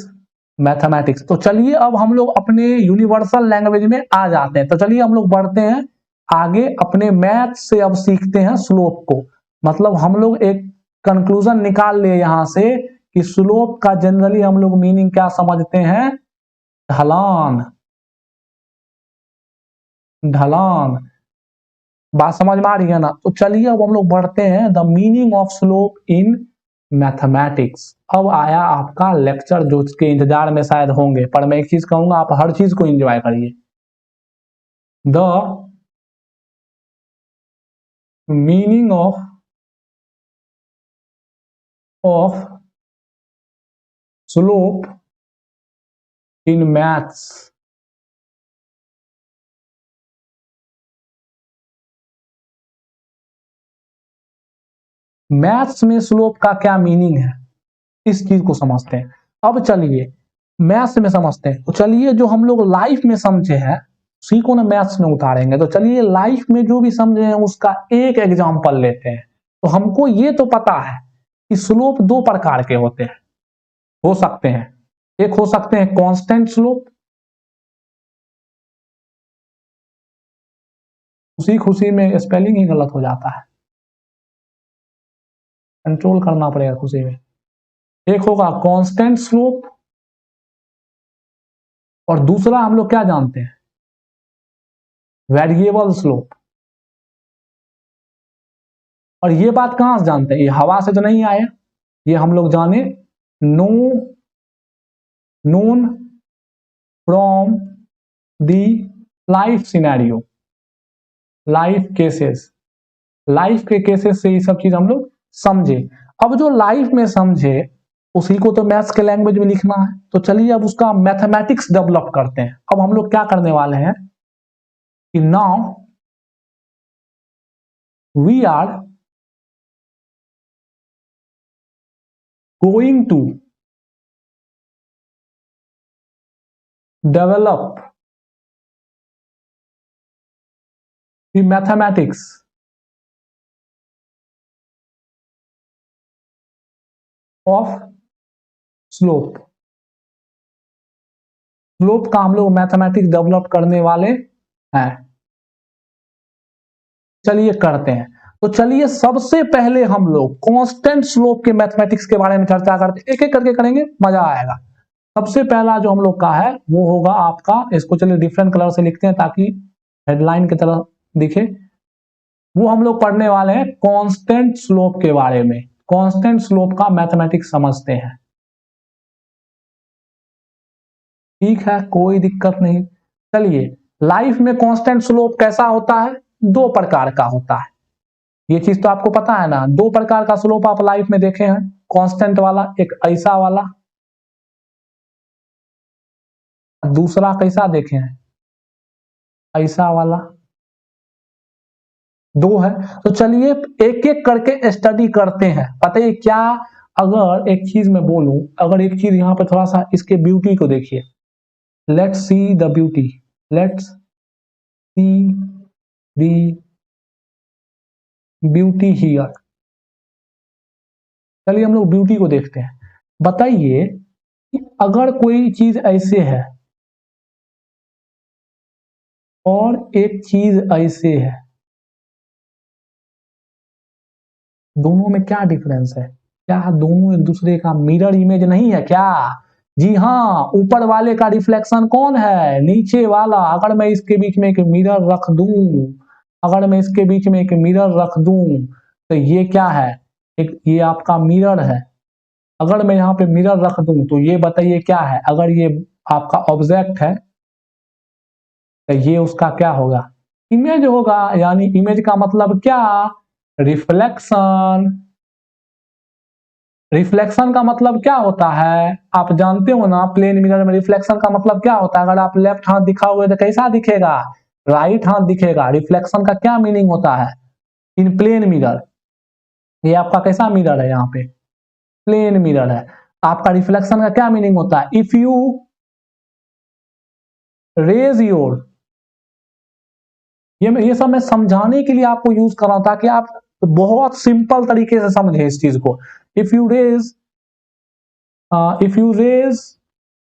mathematics. तो चलिए अब हम लोग अपने यूनिवर्सल लैंग्वेज में आ जाते हैं। तो चलिए हम लोग बढ़ते हैं आगे अपने मैथ से, अब सीखते हैं स्लोप को। मतलब हम लोग एक कंक्लूजन निकाल लिए यहां से कि स्लोप का जनरली हम लोग मीनिंग क्या समझते हैं, ढलान, ढलान। बात समझ में आ रही है ना। तो चलिए अब हम लोग बढ़ते हैं, the meaning of slope in mathematics. अब आया आपका लेक्चर जो इसके इंतजार में शायद होंगे, पर मैं एक चीज कहूंगा, आप हर चीज को एंजॉय करिए। The meaning of slope in maths. Maths में स्लोप का क्या मीनिंग है, इस चीज को समझते हैं। अब चलिए मैथ्स में समझते हैं। तो चलिए जो हम लोग लाइफ में समझे हैं उसी को ना मैथ्स में उतारेंगे। तो चलिए लाइफ में जो भी समझे हैं उसका एक एग्जांपल लेते हैं। तो हमको ये तो पता है कि स्लोप दो प्रकार के होते हैं, हो सकते हैं। एक हो सकते हैं कांस्टेंट स्लोप, उसी खुशी में स्पेलिंग ही गलत हो जाता है, कंट्रोल करना पड़ेगा खुशी में। एक होगा कांस्टेंट स्लोप, और दूसरा हम लोग क्या जानते हैं, वेरिएबल स्लोप। और ये बात कहां से जानते हैं, ये हवा से तो नहीं आया, ये हम लोग जाने known from the life scenario, life cases, life के केसेस से ये सब चीज हम लोग समझे। अब जो लाइफ में समझे उसी को तो मैथ्स के लैंग्वेज में लिखना है। तो चलिए अब उसका मैथमेटिक्स डेवलप करते हैं। अब हम लोग क्या करने वाले हैं कि now we are going to develop the mathematics of slope. Slope का हम लोग मैथमेटिक्स डेवलप करने वाले हैं। चलिए करते हैं। तो चलिए सबसे पहले हम लोग कांस्टेंट स्लोप के मैथमेटिक्स के बारे में चर्चा करते हैं, एक एक करके करेंगे, मजा आएगा। सबसे पहला जो हम लोग का है वो होगा आपका, इसको चलिए डिफरेंट कलर से लिखते हैं ताकि हेडलाइन की तरह दिखे। वो हम लोग पढ़ने वाले हैं कांस्टेंट स्लोप के बारे में। कांस्टेंट स्लोप का मैथमेटिक्स समझते हैं, ठीक है, कोई दिक्कत नहीं। चलिए लाइफ में कांस्टेंट स्लोप कैसा होता है, दो प्रकार का होता है। ये चीज तो आपको पता है ना, दो प्रकार का स्लोप आप लाइफ में देखे हैं। कांस्टेंट वाला एक ऐसा वाला, दूसरा कैसा देखे हैं, ऐसा वाला, दो है। तो चलिए एक एक करके स्टडी करते हैं। पता है क्या, अगर एक चीज मैं बोलूं, अगर एक चीज यहां पर थोड़ा सा इसके ब्यूटी को देखिए, let's see the beauty, let's see the beauty here. चलिए हम लोग ब्यूटी को देखते हैं। बताइए कि अगर कोई चीज ऐसे है और एक चीज ऐसे है, दोनों में क्या डिफरेंस है, क्या दोनों एक दूसरे का मिरर इमेज नहीं है क्या? जी हाँ, ऊपर वाले का रिफ्लेक्शन कौन है, नीचे वाला। अगर मैं इसके बीच में एक मिरर रख दूं, अगर मैं इसके बीच में एक मिरर रख दूं तो ये क्या है, एक ये आपका मिरर है। अगर मैं यहाँ पे मिरर रख दूं तो ये बताइए क्या है, अगर ये आपका ऑब्जेक्ट है तो ये उसका क्या होगा, इमेज होगा। यानी इमेज का मतलब क्या, रिफ्लेक्शन। रिफ्लेक्शन का मतलब क्या होता है, आप जानते हो ना, प्लेन मिरर में रिफ्लेक्शन का मतलब क्या होता है। अगर आप लेफ्ट हाथ दिखाओगे तो कैसा दिखेगा, राइट हाथ दिखेगा। रिफ्लेक्शन का क्या मीनिंग होता है? इन प्लेन मिरर, ये आपका कैसा मिरर है? यहाँ पे प्लेन मिरर है। आपका रिफ्लेक्शन का क्या मीनिंग होता है? इफ यू रेज योर, ये सब मैं समझाने के लिए आपको यूज कर रहा हूं ताकि आप बहुत सिंपल तरीके से समझे इस चीज को। इफ यू रेज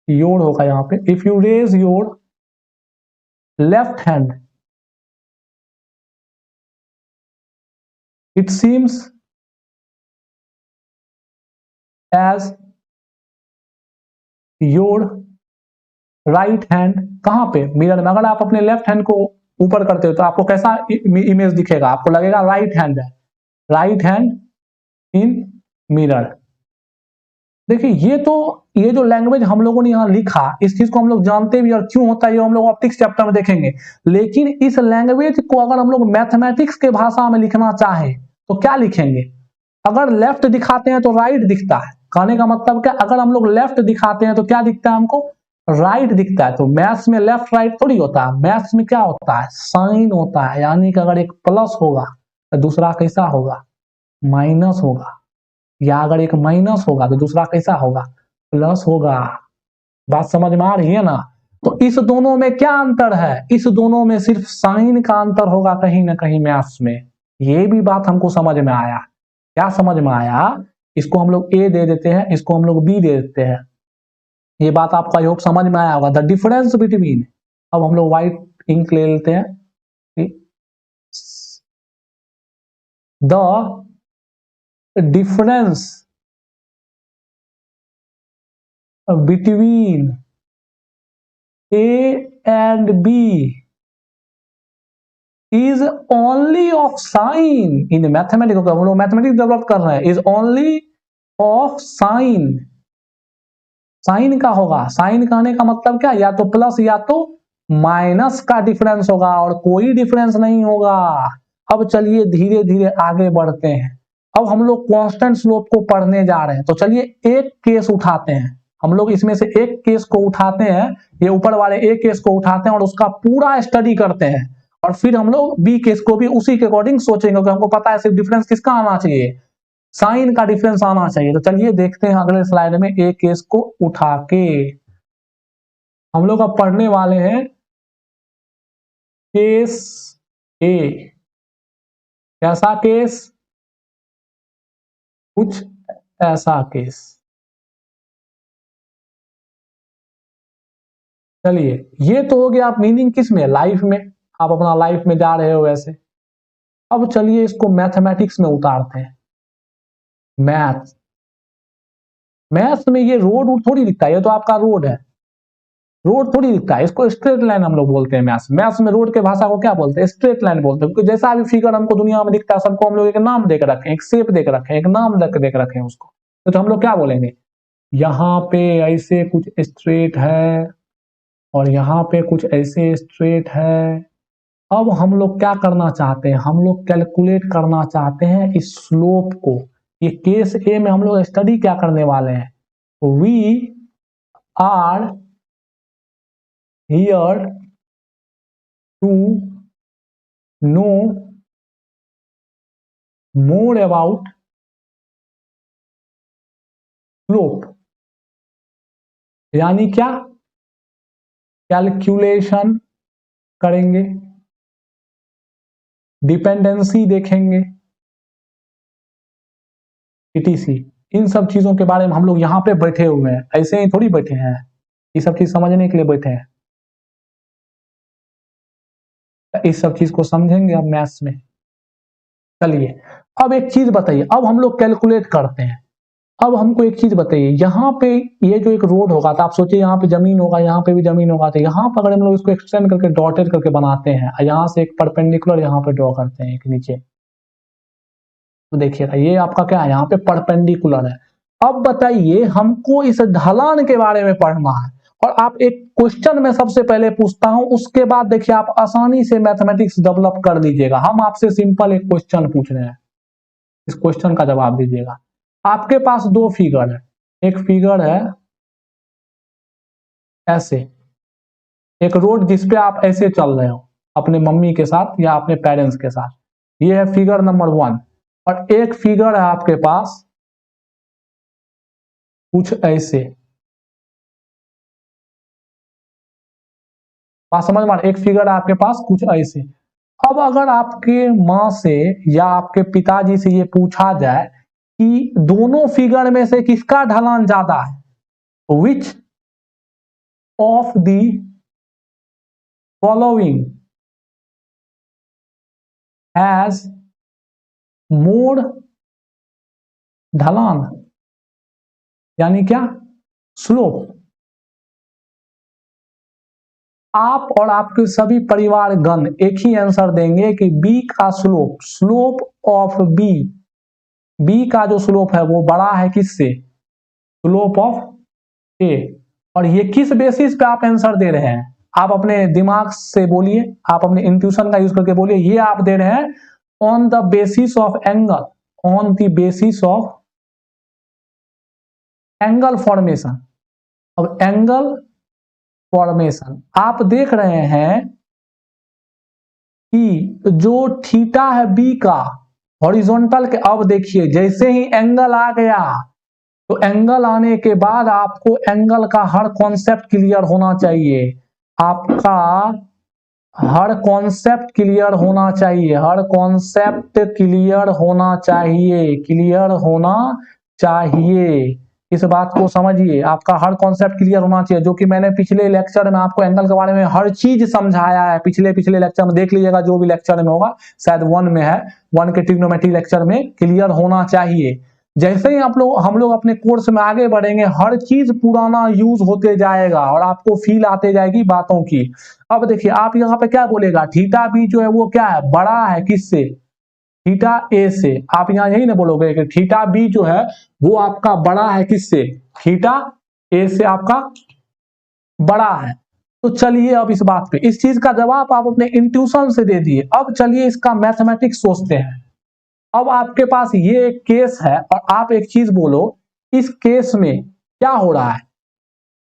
योर होगा यहाँ पे, if you raise your left hand, it seems as your right hand. कहां पे? मिरर में। अगर आप अपने लेफ्ट हैंड को ऊपर करते हो तो आपको कैसा इमेज दिखेगा? आपको लगेगा राइट हैंड है, राइट हैंड इन मिरर। देखिए ये जो लैंग्वेज हम लोगों ने यहाँ लिखा, इस चीज को हम लोग जानते भी, और क्यों होता है ये हम लोग ऑप्टिक्स चैप्टर में देखेंगे। लेकिन इस लैंग्वेज को अगर हम लोग मैथमेटिक्स के भाषा में लिखना चाहे तो क्या लिखेंगे? अगर लेफ्ट दिखाते हैं तो राइट दिखता है। कहने का मतलब क्या? अगर हम लोग लेफ्ट दिखाते हैं तो क्या दिखता है हमको? राइट दिखता है। तो मैथ्स में लेफ्ट राइट थोड़ी होता है, मैथ्स में क्या होता है? साइन होता है। यानी कि अगर एक प्लस होगा तो दूसरा कैसा होगा? माइनस होगा। या अगर एक माइनस होगा तो दूसरा कैसा होगा? प्लस होगा। बात समझ में आ रही है ना? तो इस दोनों में क्या अंतर है? इस दोनों में सिर्फ साइन का अंतर होगा कहीं ना कहीं मैथ्स में। ये भी बात हमको समझ में आया। क्या समझ में आया? इसको हम लोग ए दे देते हैं, इसको हम लोग बी दे देते हैं। ये बात आपको आई होप समझ में आया होगा। द डिफरेंस बिटवीन, अब हम लोग व्हाइट इंक ले लेते हैं, the difference between A and B is only of sign in mathematics। हम लोग मैथमेटिक्स डेवलप कर रहे हैं। is only of sign, sign का होगा। साइन कहने का मतलब क्या? या तो प्लस या तो माइनस का डिफरेंस होगा, और कोई डिफरेंस नहीं होगा। अब चलिए धीरे धीरे आगे बढ़ते हैं। अब हम लोग कांस्टेंट स्लोप को पढ़ने जा रहे हैं। तो चलिए एक केस उठाते हैं, हम लोग इसमें से एक केस को उठाते हैं, ये ऊपर वाले एक केस को उठाते हैं और उसका पूरा स्टडी करते हैं, और फिर हम लोग बी केस को भी उसी के अकॉर्डिंग सोचेंगे, क्योंकि हमको पता है सिर्फ डिफरेंस किसका आना चाहिए? साइन का डिफरेंस आना चाहिए। तो चलिए देखते हैं अगले स्लाइड में एक केस को उठा के। हम लोग अब पढ़ने वाले हैं केस ए। कैसा केस? कुछ ऐसा केस। चलिए ये तो हो गया। आप मीनिंग किस में? लाइफ में। आप अपना लाइफ में जा रहे हो वैसे। अब चलिए इसको मैथमेटिक्स में उतारते हैं। मैथ्स, मैथ्स में ये रोड थोड़ी दिखता है, ये तो आपका रोड है, रोड थोड़ी दिखता है। इसको स्ट्रेट लाइन हम लोग बोलते हैं। मैथ्स, मैथ्स में रोड के भाषा को क्या बोलते हैं? स्ट्रेट लाइन बोलते हैं। क्योंकि जैसा भी फिगर हमको दुनिया में दिखता है सबको हम लोग एक नाम देकर रखे, एक शेप देकर रखे, एक नाम देकर रखे हैं उसको। तो हम लोग क्या बोलेंगे? यहाँ पे ऐसे कुछ स्ट्रेट है और यहाँ पे कुछ ऐसे स्ट्रेट है। अब हम लोग क्या करना चाहते हैं? हम लोग कैलकुलेट करना चाहते हैं इस स्लोप को। ये केस ए में हम लोग स्टडी क्या करने वाले हैं? We are here to know more about slope. यानी क्या? कैलकुलेशन करेंगे, डिपेंडेंसी देखेंगे, etc। इन सब चीजों के बारे में हम लोग यहाँ पे बैठे हुए हैं, ऐसे ही थोड़ी बैठे हैं, ये सब चीज समझने के लिए बैठे हैं। इस सब चीज को समझेंगे अब मैथ्स में। चलिए अब एक चीज बताइए, अब हम लोग कैलकुलेट करते हैं। अब हमको एक चीज बताइए, यहाँ पे ये जो एक रोड होगा तो आप सोचिए यहाँ पे जमीन होगा, यहाँ पे भी जमीन होगा, तो यहाँ पर अगर हम लोग इसको एक्सटेंड करके डॉटेड करके बनाते हैं, यहाँ से एक परपेंडिकुलर यहाँ पे ड्रॉ करते हैं एक नीचे, तो देखिएगा ये आपका क्या है? यहाँ पे परपेंडिकुलर है। अब बताइए हमको इस ढलान के बारे में पढ़ना है, और आप एक क्वेश्चन में सबसे पहले पूछता हूं, उसके बाद देखिए आप आसानी से मैथमेटिक्स डेवलप कर लीजिएगा। हम आपसे सिंपल एक क्वेश्चन पूछ रहे हैं, इस क्वेश्चन का जवाब दीजिएगा। आपके पास दो फिगर है, एक फिगर है ऐसे, एक रोड जिसपे आप ऐसे चल रहे हो, अपने मम्मी के साथ या अपने पेरेंट्स के साथ। ये है फिगर नंबर 1। और एक फिगर है आपके पास कुछ ऐसे, बात समझ में, एक फिगर है आपके पास कुछ ऐसे। अब अगर आपके माँ से या आपके पिताजी से ये पूछा जाए कि दोनों फिगर में से किसका ढलान ज्यादा है, which of the following has more ढलान, यानी क्या, स्लोप। आप और आपके सभी परिवारगण एक ही आंसर देंगे कि बी का slope, slope of B, B का जो स्लोप है वो बड़ा है किससे, स्लोप ऑफ ए। और ये किस बेसिस पे आप आंसर दे रहे हैं, आप अपने दिमाग से बोलिए, आप अपने इंट्यूशन का यूज करके बोलिए। ये आप दे रहे हैं on the basis of angle, on the basis of angle formation. अब एंगल फॉर्मेशन आप देख रहे हैं कि जो थीटा है बी का हॉरिजॉन्टल के, अब देखिए जैसे ही एंगल आ गया तो एंगल आने के बाद आपको एंगल का हर कॉन्सेप्ट क्लियर होना चाहिए, आपका हर कॉन्सेप्ट क्लियर होना चाहिए, हर कॉन्सेप्ट क्लियर होना चाहिए, क्लियर होना चाहिए। इस बात को समझिए, आपका हर कॉन्सेप्ट क्लियर होना चाहिए, जो कि मैंने पिछले लेक्चर में आपको एंगल के बारे में हर चीज समझाया है। पिछले लेक्चर में देख लीजिएगा, जो भी लेक्चर में होगा, शायद 1 में है, 1 के ट्रिग्नोमेट्री लेक्चर में क्लियर होना चाहिए। जैसे ही हम लोग अपने कोर्स में आगे बढ़ेंगे, हर चीज पुराना यूज होते जाएगा और आपको फील आते जाएगी बातों की। अब देखिए आप यहाँ पे क्या बोलेगा, थीटा बी जो है वो क्या है, बड़ा है किससे, थीटा ए से। आप यहाँ यही ना बोलोगे कि थीटा बी जो है वो आपका बड़ा है किससे, थीटा ए से आपका बड़ा है। तो चलिए अब इस बात पे, इस चीज का जवाब आप अपने इंट्यूशन से दे दिए। अब चलिए इसका मैथमेटिक्स सोचते हैं। अब आपके पास ये एक केस है और आप एक चीज बोलो, इस केस में क्या हो रहा है।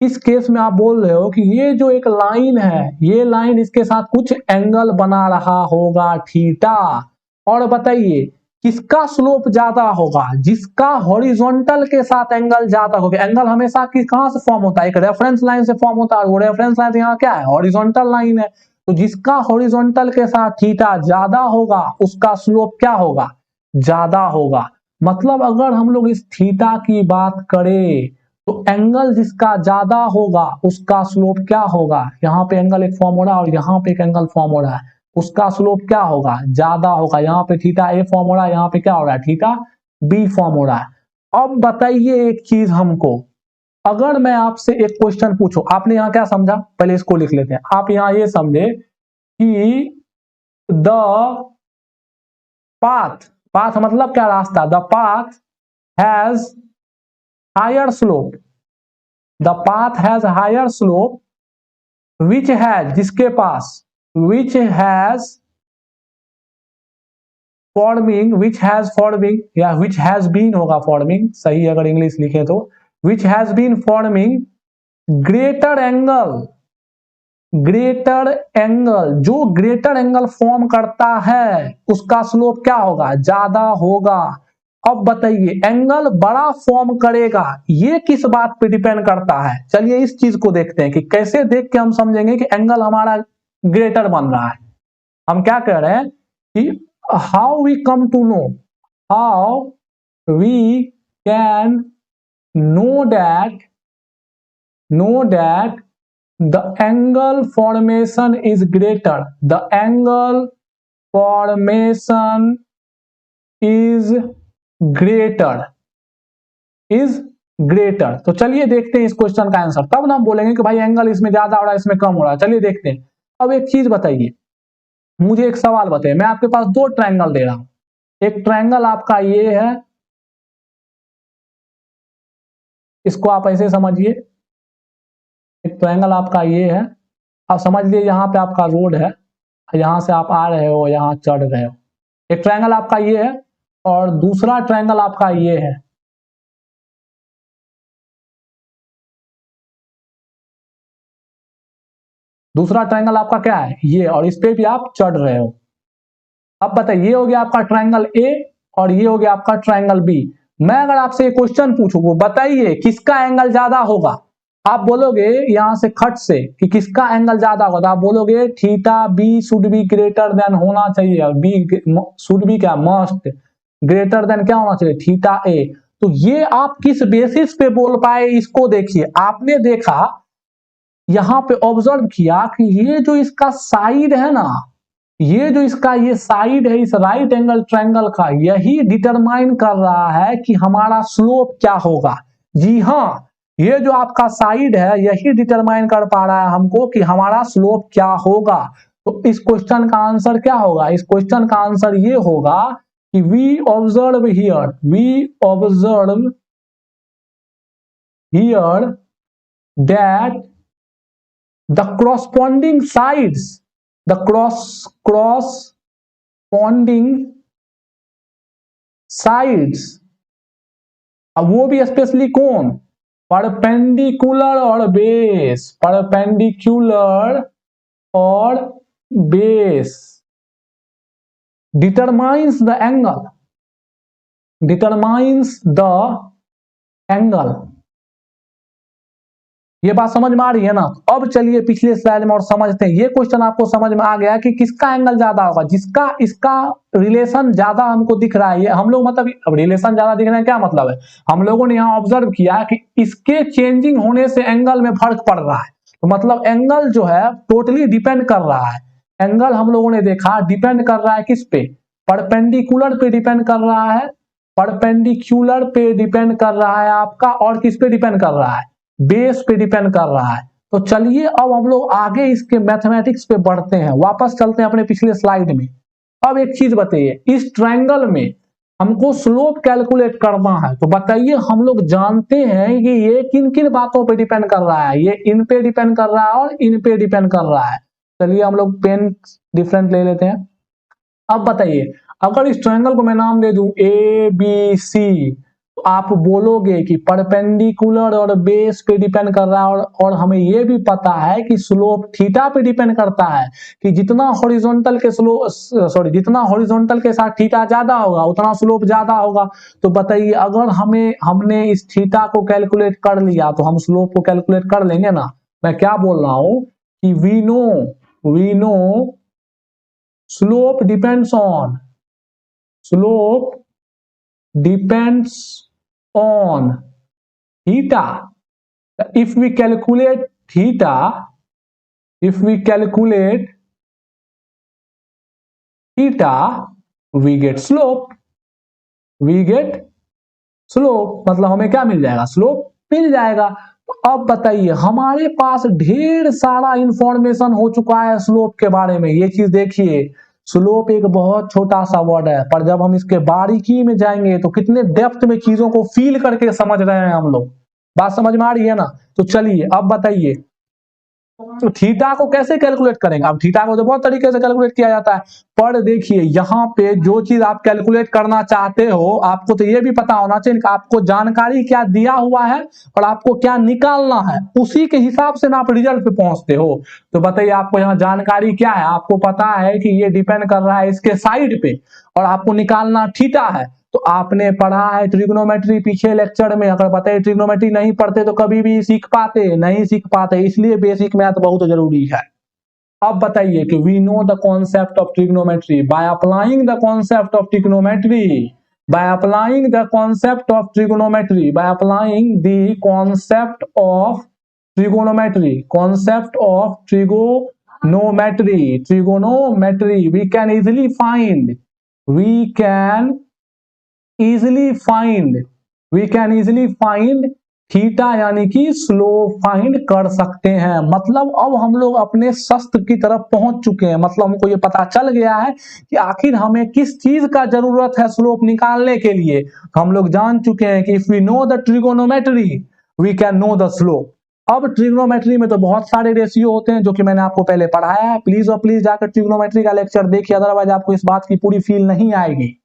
इस केस में आप बोल रहे हो कि ये जो एक लाइन है, ये लाइन इसके साथ कुछ एंगल बना रहा होगा थीटा। और बताइए किसका स्लोप ज्यादा होगा, जिसका हॉरिजॉन्टल के साथ एंगल ज्यादा होगा। एंगल हमेशा कहां से फॉर्म होता है, एक रेफरेंस लाइन से फॉर्म होता है, वो रेफरेंस लाइन यहाँ क्या है, हॉरिजॉन्टल लाइन है। तो जिसका हॉरिजॉन्टल के साथ थीटा ज्यादा होगा उसका स्लोप क्या होगा, ज्यादा होगा। मतलब अगर हम लोग इस थीटा की बात करें तो एंगल जिसका ज्यादा होगा उसका स्लोप क्या होगा, यहाँ पे एंगल एक फॉर्म हो रहा है और यहाँ पे एक एंगल फॉर्म हो रहा है, उसका स्लोप क्या होगा, ज्यादा होगा। यहाँ पे थीटा ए फॉर्म हो रहा है, यहाँ पे क्या हो रहा है, थीटा बी फॉर्म हो रहा है। अब बताइए एक चीज हमको, अगर मैं आपसे एक क्वेश्चन पूछूं, आपने यहाँ क्या समझा, पहले इसको लिख लेते हैं। आप यहाँ ये समझे कि द पाथ, पाथ मतलब क्या, रास्ता, the path has higher slope, the path has higher slope which has, जिसके पास, which has forming, which has forming या विच हैज बीन होगा फॉर्मिंग, सही अगर इंग्लिश लिखे तो, which has been forming greater angle, greater angle, जो greater angle form करता है उसका स्लोप क्या होगा, ज्यादा होगा। अब बताइए एंगल बड़ा फॉर्म करेगा, ये किस बात पे डिपेंड करता है। चलिए इस चीज को देखते हैं कि कैसे देख के हम समझेंगे कि एंगल हमारा ग्रेटर बन रहा है। हम क्या कह रहे हैं कि how we come to know, how we can know that the angle formation is greater, the angle formation is greater, is greater। तो चलिए देखते हैं इस क्वेश्चन का आंसर, तब ना हम बोलेंगे कि भाई एंगल इसमें ज्यादा हो रहा है इसमें कम हो रहा है। चलिए देखते हैं। अब एक चीज बताइए, मुझे एक सवाल बताइए, मैं आपके पास 2 ट्रायंगल दे रहा हूं, एक ट्रायंगल आपका ये है, इसको आप ऐसे समझिए, एक ट्रायंगल आपका ये है, आप समझ लीजिए यहाँ पे आपका रोड है, यहां से आप आ रहे हो, यहां चढ़ रहे हो। एक ट्रायंगल आपका ये है और दूसरा ट्रायंगल आपका ये है। दूसरा ट्रायंगल आपका क्या है ये, और इस पे भी आप चढ़ रहे हो। अब बताइए, ये हो गया आपका ट्रायंगल ए और ये हो गया आपका ट्रायंगल बी। मैं अगर आपसे एक क्वेश्चन पूछूंगा, बताइए किसका एंगल ज्यादा होगा, आप बोलोगे यहां से खट से कि किसका एंगल ज्यादा होगा, तो आप बोलोगे theta B should be greater than होना चाहिए, बी शुड बी क्या मस्ट ग्रेटर देन क्या होना चाहिए थीटा ए। तो ये आप किस बेसिस पे बोल पाए इसको देखिए। आपने देखा यहां पे ऑब्जर्व किया कि ये जो इसका साइड है ना, ये जो इसका ये साइड है इस राइट एंगल ट्रायंगल का, यही डिटरमाइन कर रहा है कि हमारा स्लोप क्या होगा। जी हाँ, ये जो आपका साइड है यही डिटरमाइन कर पा रहा है हमको कि हमारा स्लोप क्या होगा। तो इस क्वेश्चन का आंसर क्या होगा, इस क्वेश्चन का आंसर ये होगा कि we observe here that the corresponding sides, the corresponding sides, अब वो भी स्पेशली कौन, परपेंडिकुलर और बेस, परपेंडिकुलर और बेस डिटरमाइंस द एंगल। ये बात समझ में आ रही है ना। अब चलिए पिछले स्लाइड में और समझते हैं। ये क्वेश्चन आपको समझ में आ गया कि किसका एंगल ज्यादा होगा, जिसका इसका रिलेशन ज्यादा हमको दिख रहा है। ये हम लोग मतलब अब रिलेशन ज्यादा दिख रहा है क्या मतलब है, हम लोगों ने यहाँ ऑब्जर्व किया कि इसके चेंजिंग होने से एंगल में फर्क पड़ रहा है। तो मतलब एंगल जो है टोटली डिपेंड कर रहा है। एंगल हम लोगों ने देखा डिपेंड कर रहा है किस पे, परपेंडिकुलर पे डिपेंड कर रहा है, परपेंडिकुलर पे डिपेंड कर रहा है आपका, और किस पे डिपेंड कर रहा है, बेस पे डिपेंड कर रहा है। तो चलिए अब हम लोग आगे इसके मैथमेटिक्स पे बढ़ते हैं, वापस चलते हैं अपने पिछले स्लाइड में। अब एक चीज बताइए, इस ट्रायंगल में हमको स्लोप कैलकुलेट करना है, तो बताइए हम लोग जानते हैं कि ये किन किन बातों पे डिपेंड कर रहा है, ये इन पे डिपेंड कर रहा है और इन पे डिपेंड कर रहा है। चलिए हम लोग पेन डिफरेंट ले लेते हैं। अब बताइए, अगर इस ट्रायंगल को मैं नाम दे दूं ए बी सी, तो आप बोलोगे कि परपेंडिकुलर और बेस पे डिपेंड कर रहा है, और हमें यह भी पता है कि स्लोप थीटा पे डिपेंड करता है, कि जितना हॉरिजॉन्टल के जितना हॉरिजॉन्टल के साथ थीटा ज्यादा होगा उतना स्लोप ज्यादा होगा। तो बताइए, अगर हमने इस थीटा को कैलकुलेट कर लिया तो हम स्लोप को कैलकुलेट कर लेंगे ना। मैं क्या बोल रहा हूं कि we know slope depends on theta. If we calculate theta, we get slope, मतलब हमें क्या मिल जाएगा, स्लोप मिल जाएगा। तो अब बताइए, हमारे पास ढेर सारा इंफॉर्मेशन हो चुका है स्लोप के बारे में। ये चीज देखिए, स्लोप एक बहुत छोटा सा वर्ड है, पर जब हम इसके बारीकी में जाएंगे तो कितने डेप्थ में चीजों को फील करके समझ रहे हैं हम लोग। बात समझ में आ रही है ना। तो चलिए अब बताइए, तो थीटा को कैसे कैलकुलेट करेंगे। अब थीटा को तो बहुत तरीके से कैलकुलेट किया जाता है, पर देखिए यहाँ पे जो चीज आप कैलकुलेट करना चाहते हो, आपको तो ये भी पता होना चाहिए कि आपको जानकारी क्या दिया हुआ है और आपको क्या निकालना है, उसी के हिसाब से ना आप रिजल्ट पे पहुंचते हो। तो बताइए, आपको यहाँ जानकारी क्या है, आपको पता है कि ये डिपेंड कर रहा है इसके साइड पे, और आपको निकालना थीटा है। तो आपने पढ़ा है ट्रिग्नोमेट्री पिछले लेक्चर में, अगर बताइए ट्रिग्नोमेट्री नहीं पढ़ते तो कभी भी नहीं सीख पाते, इसलिए बेसिक मैथ बहुत जरूरी है। अब बताइए कि we know the concept of trigonometry by applying the concept of trigonometry, by applying the concept of trigonometry, by applying the concept of trigonometry, we can easily find theta यानी कि slope find कर सकते हैं। मतलब अब हम लोग अपने शस्त्र की तरफ पहुंच चुके हैं, मतलब हमको ये पता चल गया है कि आखिर हमें किस चीज का जरूरत है स्लोप निकालने के लिए। हम लोग जान चुके हैं कि if we know the trigonometry we can know the slope. अब ट्रिग्नोमेट्री में तो बहुत सारे रेशियो होते हैं जो कि मैंने आपको पहले पढ़ाया है। प्लीज और प्लीज जाकर ट्रिग्नोमेट्री का लेक्चर देखिए, अदरवाइज आपको इस बात की पूरी फील नहीं आएगी।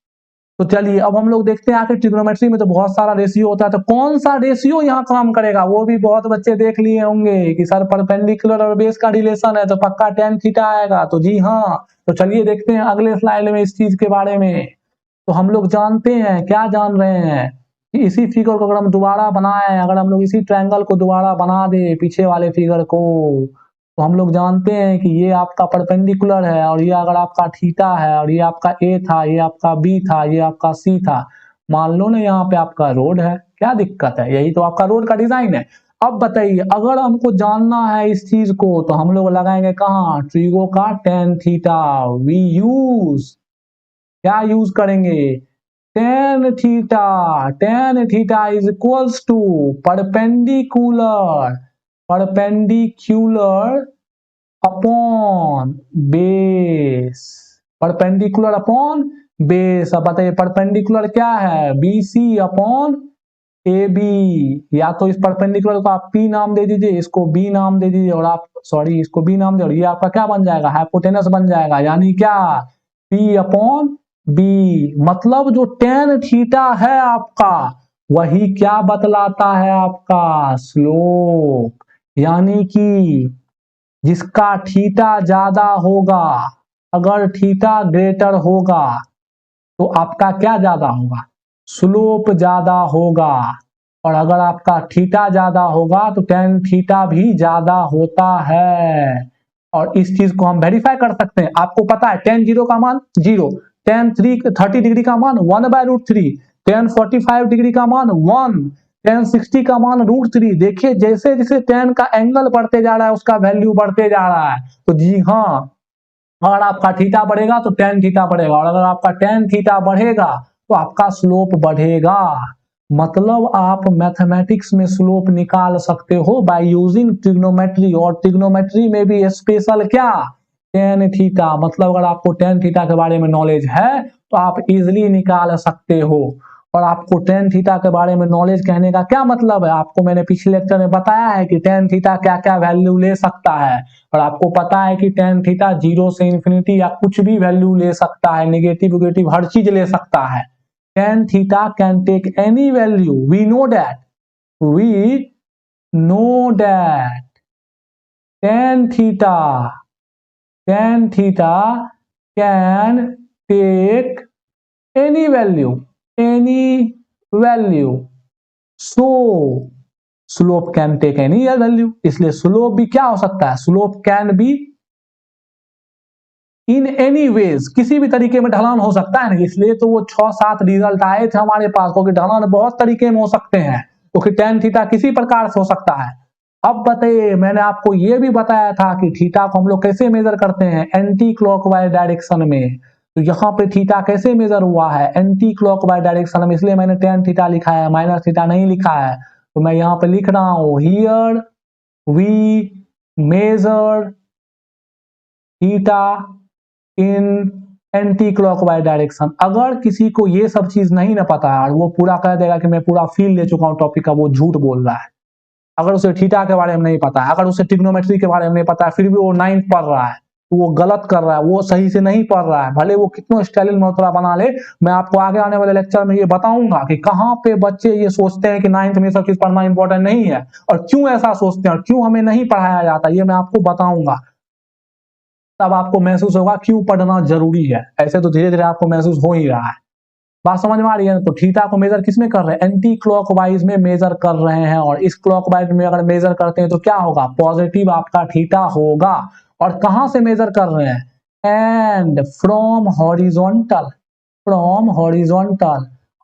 तो चलिए अब हम लोग देखते हैं आखिर ट्रिग्नोमेट्री में तो बहुत सारा रेशियो होता है, तो कौन सा रेशियो यहाँ काम करेगा वो भी बहुत बच्चे देख लिए होंगे कि सर परपेंडिकुलर और बेस का रिलेशन है तो पक्का tan थीटा आएगा। तो जी हाँ, तो चलिए देखते हैं अगले स्लाइड में इस चीज के बारे में। तो हम लोग जानते हैं, क्या जान रहे हैं कि इसी फिगर को अगर हम दोबारा बनाए, अगर हम लोग इसी ट्रायंगल को दोबारा बना दे पीछे वाले फिगर को, तो हम लोग जानते हैं कि ये आपका परपेंडिकुलर है और ये अगर आपका थीटा है और ये आपका ए था, ये आपका बी था, ये आपका सी था। मान लो ना यहाँ पे आपका रोड है, क्या दिक्कत है, यही तो आपका रोड का डिजाइन है। अब बताइए अगर हमको जानना है इस चीज को तो हम लोग लगाएंगे कहाँ, ट्रिगो का tan थीटा। वी यूज, क्या यूज करेंगे, tan theta is equals to perpendicular upon base, perpendicular upon base. अब बताइए परपेंडिकुलर क्या है, BC अपॉन AB। या तो इस परपेंडिकुलर को आप P नाम दे दीजिए, इसको B नाम दे दीजिए और आप इसको B नाम दे, और ये आपका क्या बन जाएगा, हाइपोटेनस बन जाएगा, यानी क्या P अपॉन B। मतलब जो tan थीटा है आपका वही क्या बतलाता है, आपका स्लोप। यानी कि जिसका थीटा ज्यादा होगा, अगर थीटा ग्रेटर होगा तो आपका क्या ज्यादा होगा, स्लोप ज्यादा होगा। और अगर आपका थीटा ज्यादा होगा तो tan थीटा भी ज्यादा होता है। और इस चीज को हम वेरीफाई कर सकते हैं। आपको पता है tan 0 का मान 0, tan 30 डिग्री का मान 1/√3, tan 45 डिग्री का मान 1, tan 60 का मान √3। देखिए जैसे जैसे tan का एंगल बढ़ते जा रहा है उसका वैल्यू बढ़ते जा रहा है। तो जी हाँ, अगर आपका थीटा बढ़ेगा तो tan थीटा बढ़ेगा, और अगर आपका tan थीटा बढ़ेगा तो आपका स्लोप बढ़ेगा। मतलब आप मैथमेटिक्स में स्लोप निकाल सकते हो बाय यूजिंग ट्रिग्नोमेट्री, और ट्रिग्नोमेट्री में भी स्पेशल क्या, tan थीटा। मतलब अगर आपको tan थीटा के बारे में नॉलेज है तो आप इजिली निकाल सकते हो। और आपको tan थीटा के बारे में नॉलेज कहने का क्या मतलब है, आपको मैंने पिछले लेक्चर में बताया है कि tan थीटा क्या क्या वैल्यू ले सकता है। और आपको पता है कि tan थीटा 0 से इंफिनिटी या कुछ भी वैल्यू ले सकता है, निगेटिव विगेटिव हर चीज ले सकता है। tan theta can take any value, we know that tan theta can take any value, so slope can take any value। इसलिए स्लोप भी क्या हो सकता है, slope can be in any ways, किसी भी तरीके में ढलान हो सकता है ना। इसलिए तो वो 6-7 रिजल्ट आए थे हमारे पास, क्योंकि ढलान बहुत तरीके में हो सकते हैं, क्योंकि tan थीटा किसी प्रकार से हो सकता है। अब बताइए, मैंने आपको ये भी बताया था कि थीटा को हम लोग कैसे मेजर करते हैं, एंटी क्लॉकवाइज डायरेक्शन में। तो यहाँ पे थीटा कैसे मेजर हुआ है, एंटी क्लॉकवाइज डायरेक्शन में, इसलिए मैंने tan थीटा लिखा है, माइनस थीटा नहीं लिखा है। तो मैं यहाँ पे लिख रहा हूं, here we measure theta in anti clockwise direction. अगर किसी को ये सब चीज नहीं ना पता है और वो पूरा कह देगा कि मैं पूरा फील ले चुका हूँ टॉपिक का, वो झूठ बोल रहा है। अगर उसे थीटा के बारे में नहीं पता है, अगर उसे ट्रिग्नोमेट्री के बारे में नहीं पता है, फिर भी वो 9th पढ़ रहा है, तो वो गलत कर रहा है, वो सही से नहीं पढ़ रहा है। भले वो कितना स्टाइलिश मथुरा बना ले, मैं आपको आगे आने वाले लेक्चर में ये बताऊंगा कि कहाँ पे बच्चे ये सोचते हैं कि 9th में सब चीज पढ़ना इंपॉर्टेंट नहीं है, और क्यों ऐसा सोचते हैं और क्यों हमें नहीं पढ़ाया जाता, ये मैं आपको बताऊंगा। तब आपको महसूस होगा क्यों पढ़ना जरूरी है। ऐसे तो धीरे धीरे आपको महसूस हो ही रहा है। बात समझ में आ रही है। तो थीटा को मेजर किसमें कर रहे हैं, एंटी क्लॉकवाइज में मेजर कर रहे हैं। और इस क्लॉकवाइज में अगर मेजर करते हैं तो क्या होगा, पॉजिटिव आपका थीटा होगा। और कहां से मेजर कर रहे हैं, एंड फ्रॉम हॉरिजॉन्टल,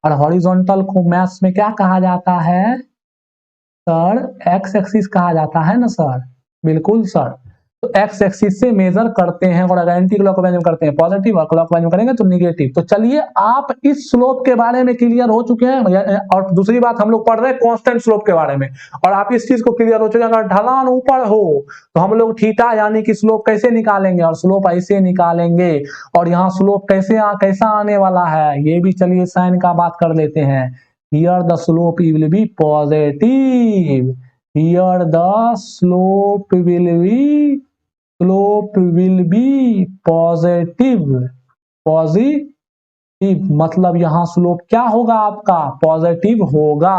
और हॉरिजॉन्टल को मैथ्स में क्या कहा जाता है सर, एक्स एक्सिस कहा जाता है ना सर, बिल्कुल सर। तो एक्स एक्सिस से मेजर करते हैं, और अगर एंटी क्लॉकवाइज में करते हैं पॉजिटिव और क्लॉकवाइज में करेंगे तो निगेटिव। तो चलिए आप इस स्लोप के बारे में क्लियर हो चुके हैं। और दूसरी बात हम लोग पढ़ रहे हैं कांस्टेंट स्लोप के बारे में, और आप इस चीज को क्लियर हो चुके हैं। अगर ढलान ऊपर हो तो हम लोग थीटा यानी कि स्लोप कैसे निकालेंगे, और स्लोप ऐसे निकालेंगे। और यहाँ स्लोप कैसा आने वाला है, ये भी चलिए साइन का बात कर लेते हैं। Here the slope will be positive, here the slope will be positive, मतलब यहाँ स्लोप क्या होगा आपका, पॉजिटिव होगा।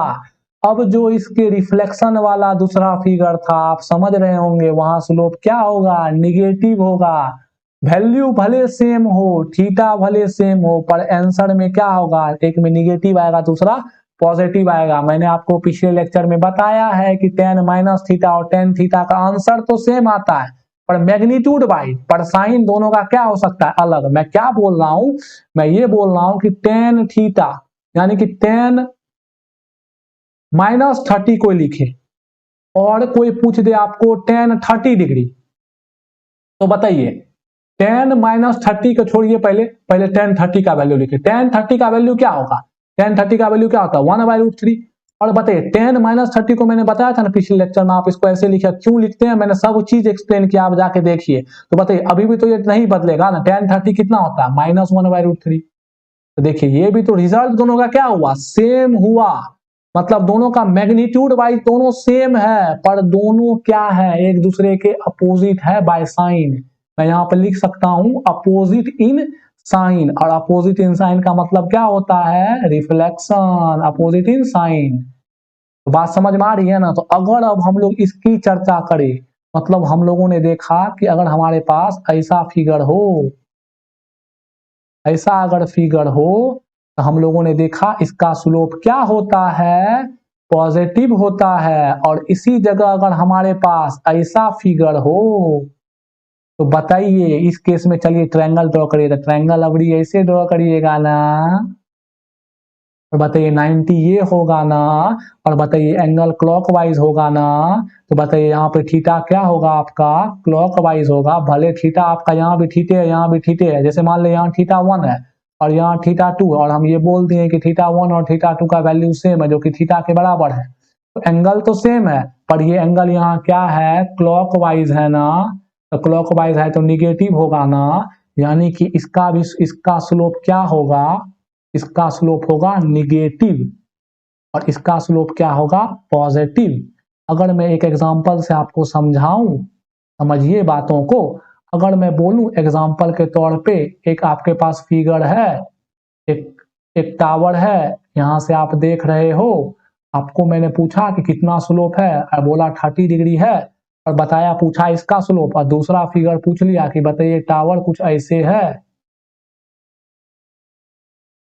अब जो इसके रिफ्लेक्शन वाला दूसरा फिगर था, आप समझ रहे होंगे, वहां स्लोप क्या होगा, निगेटिव होगा। वैल्यू भले सेम हो, थीटा भले सेम हो, पर आंसर में क्या होगा, एक में निगेटिव आएगा, दूसरा पॉजिटिव आएगा। मैंने आपको पिछले लेक्चर में बताया है कि tan माइनस थीटा और tan थीटा का आंसर तो सेम आता है, पर मैग्नीट्यूड वाइज, पर साइन दोनों का क्या हो सकता है, अलग। मैं क्या बोल रहा हूं, मैं ये बोल रहा हूं कि tan थीटा यानी कि tan माइनस 30 कोई लिखे और कोई पूछ दे आपको tan 30 डिग्री, तो बताइए tan माइनस 30 को छोड़िए, पहले tan 30 का वैल्यू लिखिए। tan 30 का वैल्यू क्या होगा, tan 30 का वैल्यू क्या होता है, 1/√3। और बताइए tan माइनस 30 को मैंने बताया था ना पिछले लेक्चर में, आप इसको ऐसे लिखे, क्यों लिखते हैं मैंने सब चीज एक्सप्लेन किया, आप जाके देखिए। तो बताइए अभी भी तो ये नहीं बदलेगा ना, tan 30 कितना होता है, -1/√3। तो देखिए ये भी तो रिजल्ट दोनों का क्या हुआ, सेम हुआ। मतलब दोनों का मैग्नीट्यूड वाइज दोनों सेम है, पर दोनों क्या है, एक दूसरे के अपोजिट है बाय साइन। मैं यहाँ पे लिख सकता हूं अपोजिट इन साइन, और अपोजिट इन साइन का मतलब क्या होता है, रिफ्लेक्शन, अपोजिट इन साइन। तो बात समझ में आ रही है ना। तो अगर अब हम लोग इसकी चर्चा करें, मतलब हम लोगों ने देखा कि अगर हमारे पास ऐसा फिगर हो, ऐसा अगर फिगर हो, तो हम लोगों ने देखा इसका स्लोप क्या होता है, पॉजिटिव होता है। और इसी जगह अगर हमारे पास ऐसा फिगर हो, तो बताइए इस केस में, चलिए ट्रायंगल ड्रॉ करिए, तो ट्रायंगल अबड़ी ऐसे ड्रॉ करिएगा ना, तो बताइए 90 ये होगा ना, और बताइए एंगल क्लॉकवाइज होगा ना, तो बताइए यहाँ पे थीटा क्या होगा आपका, क्लॉकवाइज होगा। भले थीटा आपका यहाँ भी थीटे है, यहाँ भी थीटे है, जैसे मान लो यहाँ थीटा 1 है और यहाँ थीटा 2, और हम ये बोल दिए कि थीटा 1 और थीटा 2 का वैल्यू सेम है, जो कि थीटा के बराबर है, तो एंगल तो सेम है, पर ये एंगल यहाँ क्या है, क्लॉकवाइज है ना, तो क्लॉकवाइज है तो निगेटिव होगा ना, यानी कि इसका भी, इसका स्लोप क्या होगा, इसका स्लोप होगा निगेटिव, और इसका स्लोप क्या होगा, पॉजिटिव। अगर मैं एक एग्जांपल से आपको समझाऊं, समझिए बातों को। अगर मैं बोलूं एग्जांपल के तौर पे, एक आपके पास फिगर है, एक एक टावर है, यहां से आप देख रहे हो, आपको मैंने पूछा कि कितना स्लोप है, और बोला 30 डिग्री है, और बताया, पूछा इसका स्लोप, और दूसरा फिगर पूछ लिया कि बताइए टावर कुछ ऐसे है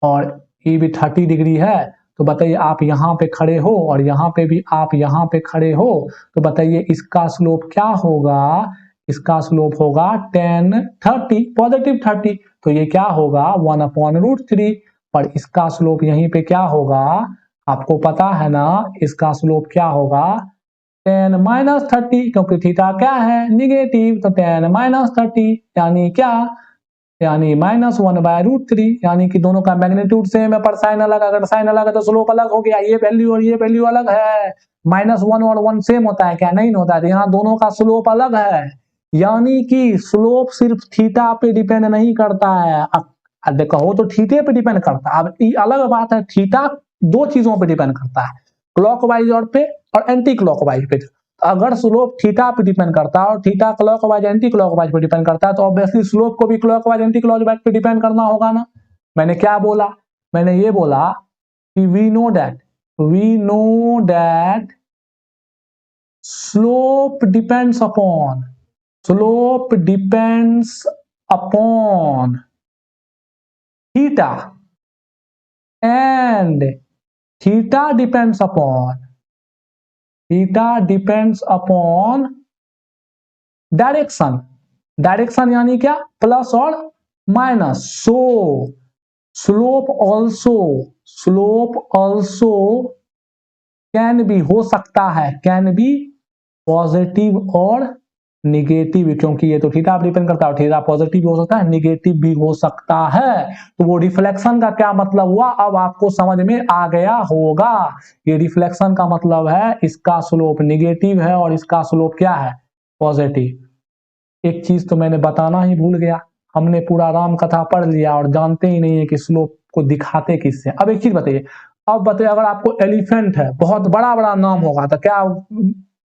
और ये भी 30 डिग्री है, तो बताइए आप यहाँ पे खड़े हो और यहाँ पे भी आप यहाँ पे खड़े हो, तो बताइए इसका स्लोप क्या होगा, इसका स्लोप होगा tan 30, पॉजिटिव 30, तो ये क्या होगा 1/√3। पर इसका स्लोप यहीं पे क्या होगा, आपको पता है ना, इसका स्लोप क्या होगा, tan माइनस 30, क्योंकि थीटा क्या है, निगेटिव, तो tan माइनस 30 यानी क्या, यानी -1/√3, यानी कि दोनों का मैग्नीट्यूड सेम है पर साइन अलग। अगर साइन अलग है तो स्लोप अलग हो गया, ये वैल्यू और ये वैल्यू अलग है। -1 और 1 सेम होता है क्या, नहीं होता है, तो यहाँ दोनों का स्लोप अलग है। यानी कि स्लोप सिर्फ थीटा पे डिपेंड नहीं करता है, अब कहो तो थीटे पे डिपेंड करता है। अब ये अलग बात है, थीटा दो चीजों पे डिपेंड करता है, क्लॉकवाइज और एंटी क्लॉकवाइज पे। अगर स्लोप थीटा पे डिपेंड करता है और थीटा क्लॉकवाइज एंटी क्लॉकवाइज पे डिपेंड करता है, तो ऑब्वियसली स्लोप को भी क्लॉकवाइज एंटी क्लॉकवाइज पे डिपेंड करना होगा ना। मैंने क्या बोला, मैंने ये बोला कि we know that slope depends upon theta and theta depends upon direction यानी क्या, प्लस और minus. So slope also can be, हो सकता है, कैन बी पॉजिटिव और निगेटिव, क्योंकि ये तो थीटा पर डिपेंड करता है, थीटा पॉजिटिव भी हो सकता है, निगेटिव भी हो सकता है। तो वो रिफ्लेक्शन का क्या मतलब हुआ, अब आपको समझ में आ गया होगा। ये रिफ्लेक्शन का मतलब है इसका स्लोप निगेटिव है और इसका स्लोप क्या है, पॉजिटिव। एक चीज तो मैंने बताना ही भूल गया, हमने पूरा राम कथा पढ़ लिया और जानते ही नहीं है कि स्लोप को दिखाते किससे। अब एक चीज बताइए, अब बताइए अगर आपको एलिफेंट है, बहुत बड़ा बड़ा नाम होगा, तो क्या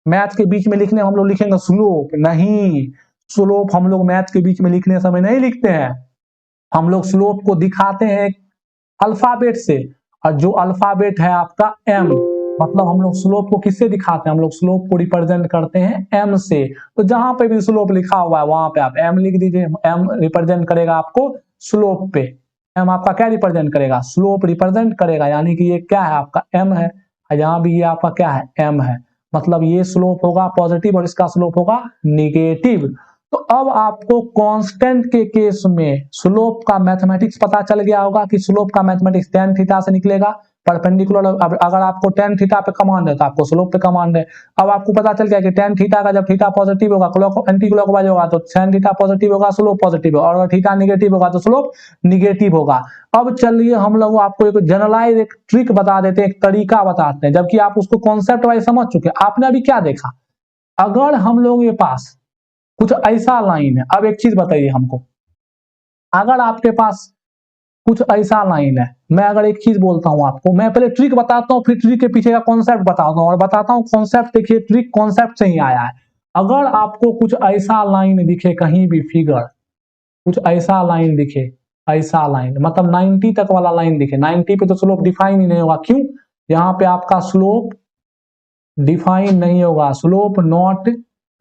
मैथ के बीच में लिखने हम लोग लिखेंगे स्लोप, नहीं, स्लोप हम लोग मैथ के बीच में लिखने समय नहीं लिखते हैं, हम लोग स्लोप को दिखाते हैं अल्फाबेट से, और जो अल्फाबेट है आपका एम, मतलब हम लोग स्लोप को किससे दिखाते हैं, हम लोग स्लोप को रिप्रेजेंट करते हैं एम से। तो जहां पे भी स्लोप लिखा हुआ है वहां पे आप एम लिख दीजिए, एम रिप्रेजेंट करेगा आपको स्लोप पे। एम आपका क्या रिप्रेजेंट करेगा, स्लोप रिप्रेजेंट करेगा, यानी कि ये क्या है आपका एम है, यहाँ भी ये आपका क्या है एम है, मतलब ये स्लोप होगा पॉजिटिव और इसका स्लोप होगा निगेटिव। तो अब आपको कांस्टेंट के केस में स्लोप का मैथमेटिक्स पता चल गया होगा कि स्लोप का मैथमेटिक्स tan थीटा से निकलेगा, परपेंडिकुलर अगर आपको tan थीटा पे कमांड है तो आपको स्लोप पे कमांड है। अब आपको पता चल गया कि tan थीटा का जब थीटा पॉजिटिव होगा क्लॉक एंटी क्लॉकवाइज होगा तो tan थीटा पॉजिटिव होगा स्लोप पॉजिटिव होगा, और अगर थीटा निगेटिव होगा तो स्लोप निगेटिव होगा। अब चलिए हम लोग आपको एक जनरलाइज एक ट्रिक बता देते हैं, एक तरीका बताते हैं, जबकि आप उसको कॉन्सेप्ट वाइज समझ चुके हैं। आपने अभी क्या देखा, अगर हम लोग के पास कुछ ऐसा लाइन है, अब एक चीज बताइए हमको, अगर आपके पास कुछ ऐसा लाइन है, मैं अगर एक चीज बोलता हूं आपको, मैं पहले ट्रिक बताता हूं फिर ट्रिक के पीछे का कॉन्सेप्ट बताता हूं, और बताता हूं कॉन्सेप्ट, देखिए ट्रिक कॉन्सेप्ट से ही आया है। अगर आपको कुछ ऐसा लाइन दिखे कहीं भी फिगर, कुछ ऐसा लाइन दिखे, ऐसा लाइन मतलब 90 तक वाला लाइन दिखे, 90 पे तो स्लोप डिफाइन ही नहीं होगा, क्यों, यहाँ पे आपका स्लोप डिफाइन नहीं होगा, स्लोप नॉट